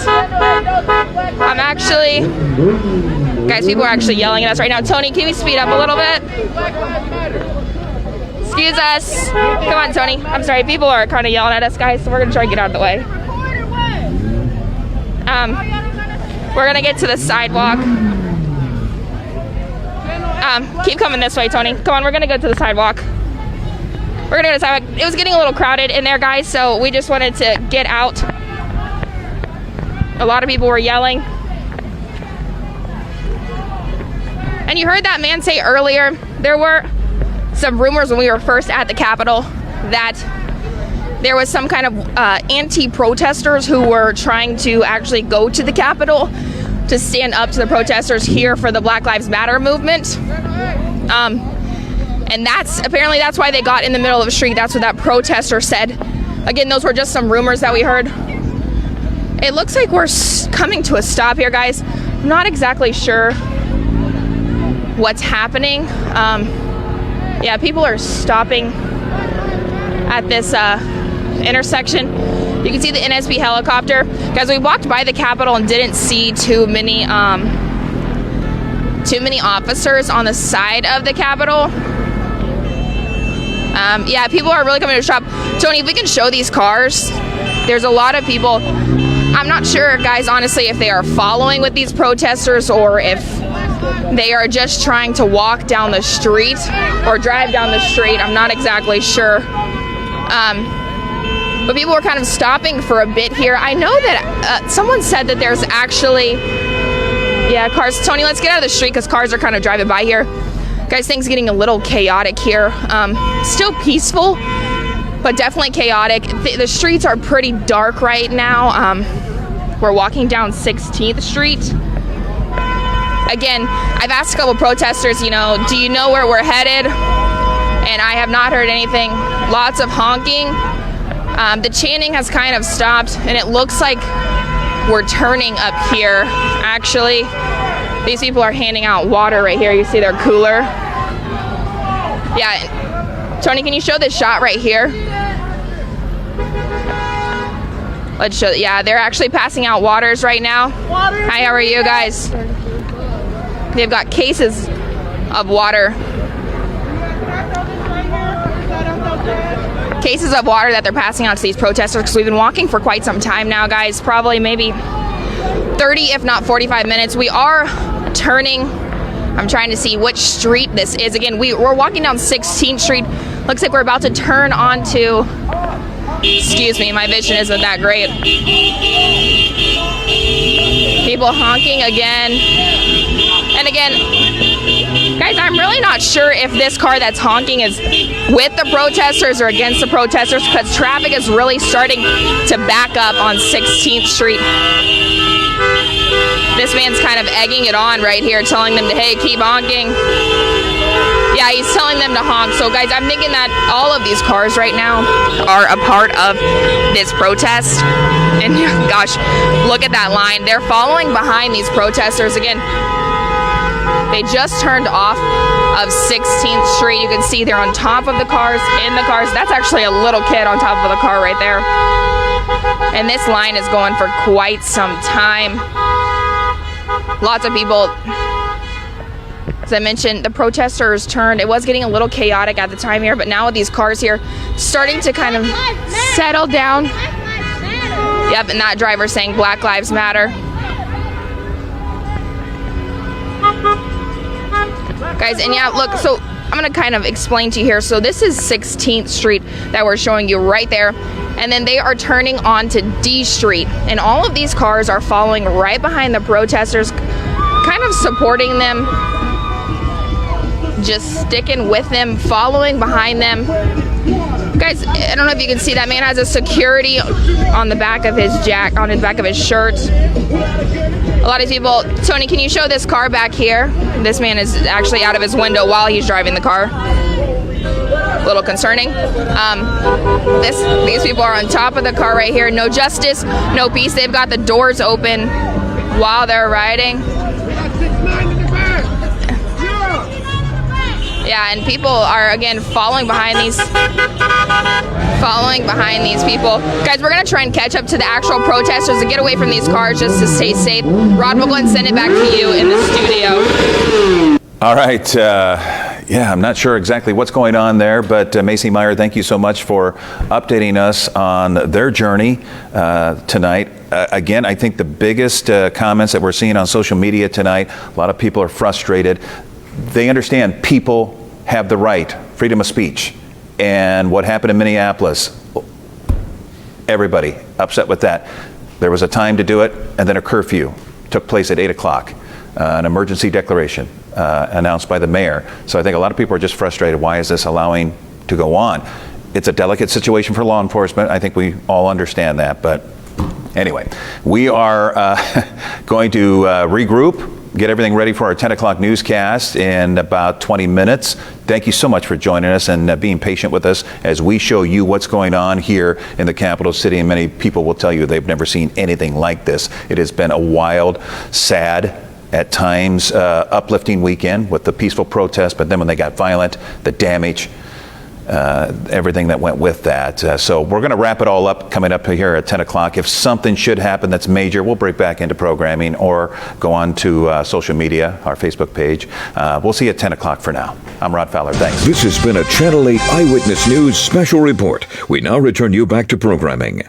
Guys, people are actually yelling at us right now. Tony, can we speed up a little bit? Excuse us. Come on, Tony. I'm sorry, people are kind of yelling at us, guys, so we're gonna try and get out of the way. We're gonna get to the sidewalk. Keep coming this way, Tony. Come on, we're gonna go to the sidewalk. We're gonna go to the sidewalk. It was getting a little crowded in there, guys, so we just wanted to get out. A lot of people were yelling. And you heard that man say earlier, there were some rumors when we were first at the Capitol that there was some kind of anti-protesters who were trying to actually go to the Capitol to stand up to the protesters here for the Black Lives Matter movement. And apparently that's why they got in the middle of the street. That's what that protester said. Again, those were just some rumors that we heard. It looks like we're coming to a stop here, guys. I'm not exactly sure what's happening. Yeah, people are stopping at this intersection. You can see the NSB helicopter. Guys, we walked by the Capitol and didn't see too many officers on the side of the Capitol. Yeah, people are really coming to shop. Tony, if we can show these cars, there's a lot of people. I'm not sure, guys, honestly, if they are following with these protesters or if they are just trying to walk down the street or drive down the street. I'm not exactly sure. But people were kind of stopping for a bit here. I know that someone said that there's actually, yeah, cars. Tony, let's get out of the street because cars are kind of driving by here. Guys, things getting a little chaotic here. Still peaceful. but definitely chaotic. The streets are pretty dark right now. We're walking down 16th Street. Again, I've asked a couple protesters, you know, do you know where we're headed? And I have not heard anything. Lots of honking. The chanting has kind of stopped, and it looks like we're turning up here. Actually, these people are handing out water right here. You see their cooler. Yeah, Tony, can you show this shot right here? Let's show. Yeah, they're actually passing out waters right now. Hi, how are you guys? They've got cases of water. Cases of water that they're passing out to these protesters, because we've been walking for quite some time now, guys. Probably maybe 30, if not 45 minutes. We are turning. I'm trying to see which street this is. Again, we're walking down 16th Street. Looks like we're about to turn onto, excuse me, my vision isn't that great. People honking again. And again, guys, I'm really not sure if this car that's honking is with the protesters or against the protesters, because traffic is really starting to back up on 16th Street. This man's kind of egging it on right here, telling them to, hey, keep honking. Yeah, he's telling them to honk. So, guys, I'm thinking that all of these cars right now are a part of this protest. And, gosh, look at that line. They're following behind these protesters. Again, they just turned off of 16th Street. You can see they're on top of the cars, in the cars. That's actually a little kid on top of the car right there. And this line is going for quite some time. Lots of people. As I mentioned, the protesters turned. It was getting a little chaotic at the time here, but now with these cars here starting to kind of settle down. Yep, and that driver saying Black Lives Matter. Guys, and yeah, look, so I'm going to kind of explain to you here. So this is 16th Street that we're showing you right there. And then they are turning onto D Street. And all of these cars are following right behind the protesters, kind of supporting them, just sticking with them, following behind them. Guys, I don't know if you can see, that man has a security on the back of his on the back of his shirt. A lot of people. Tony, can you show this car back here? This man is actually out of his window while he's driving the car. A little concerning. These people are on top of the car right here. No justice, no peace. They've got the doors open while they're riding. Yeah, and people are again following behind these people. Guys, we're gonna try and catch up to the actual protesters and get away from these cars just to stay safe. Rod, we'll go and send it back to you in the studio. All right. Yeah, I'm not sure exactly what's going on there, but Macy Meyer, thank you so much for updating us on their journey tonight. Again, I think the biggest comments that we're seeing on social media tonight, a lot of people are frustrated. They understand people have the right, freedom of speech. And what happened in Minneapolis, everybody upset with that. There was a time to do it, and then a curfew took place at 8 o'clock. An emergency declaration announced by the mayor. So I think a lot of people are just frustrated. Why is this allowing to go on? It's a delicate situation for law enforcement. I think we all understand that. But anyway, we are going to regroup, get everything ready for our 10 o'clock newscast in about 20 minutes. Thank you so much for joining us and being patient with us as we show you what's going on here in the capital city. And many people will tell you they've never seen anything like this. It has been a wild, sad, at times uplifting weekend with the peaceful protest, but then when they got violent, the damage, everything that went with that. So we're going to wrap it all up coming up here at 10 o'clock. If something should happen that's major, we'll break back into programming or go on to social media, our Facebook page. We'll see you at 10 o'clock for now. I'm Rod Fowler. Thanks. This has been a Channel 8 Eyewitness News special report. We now return you back to programming.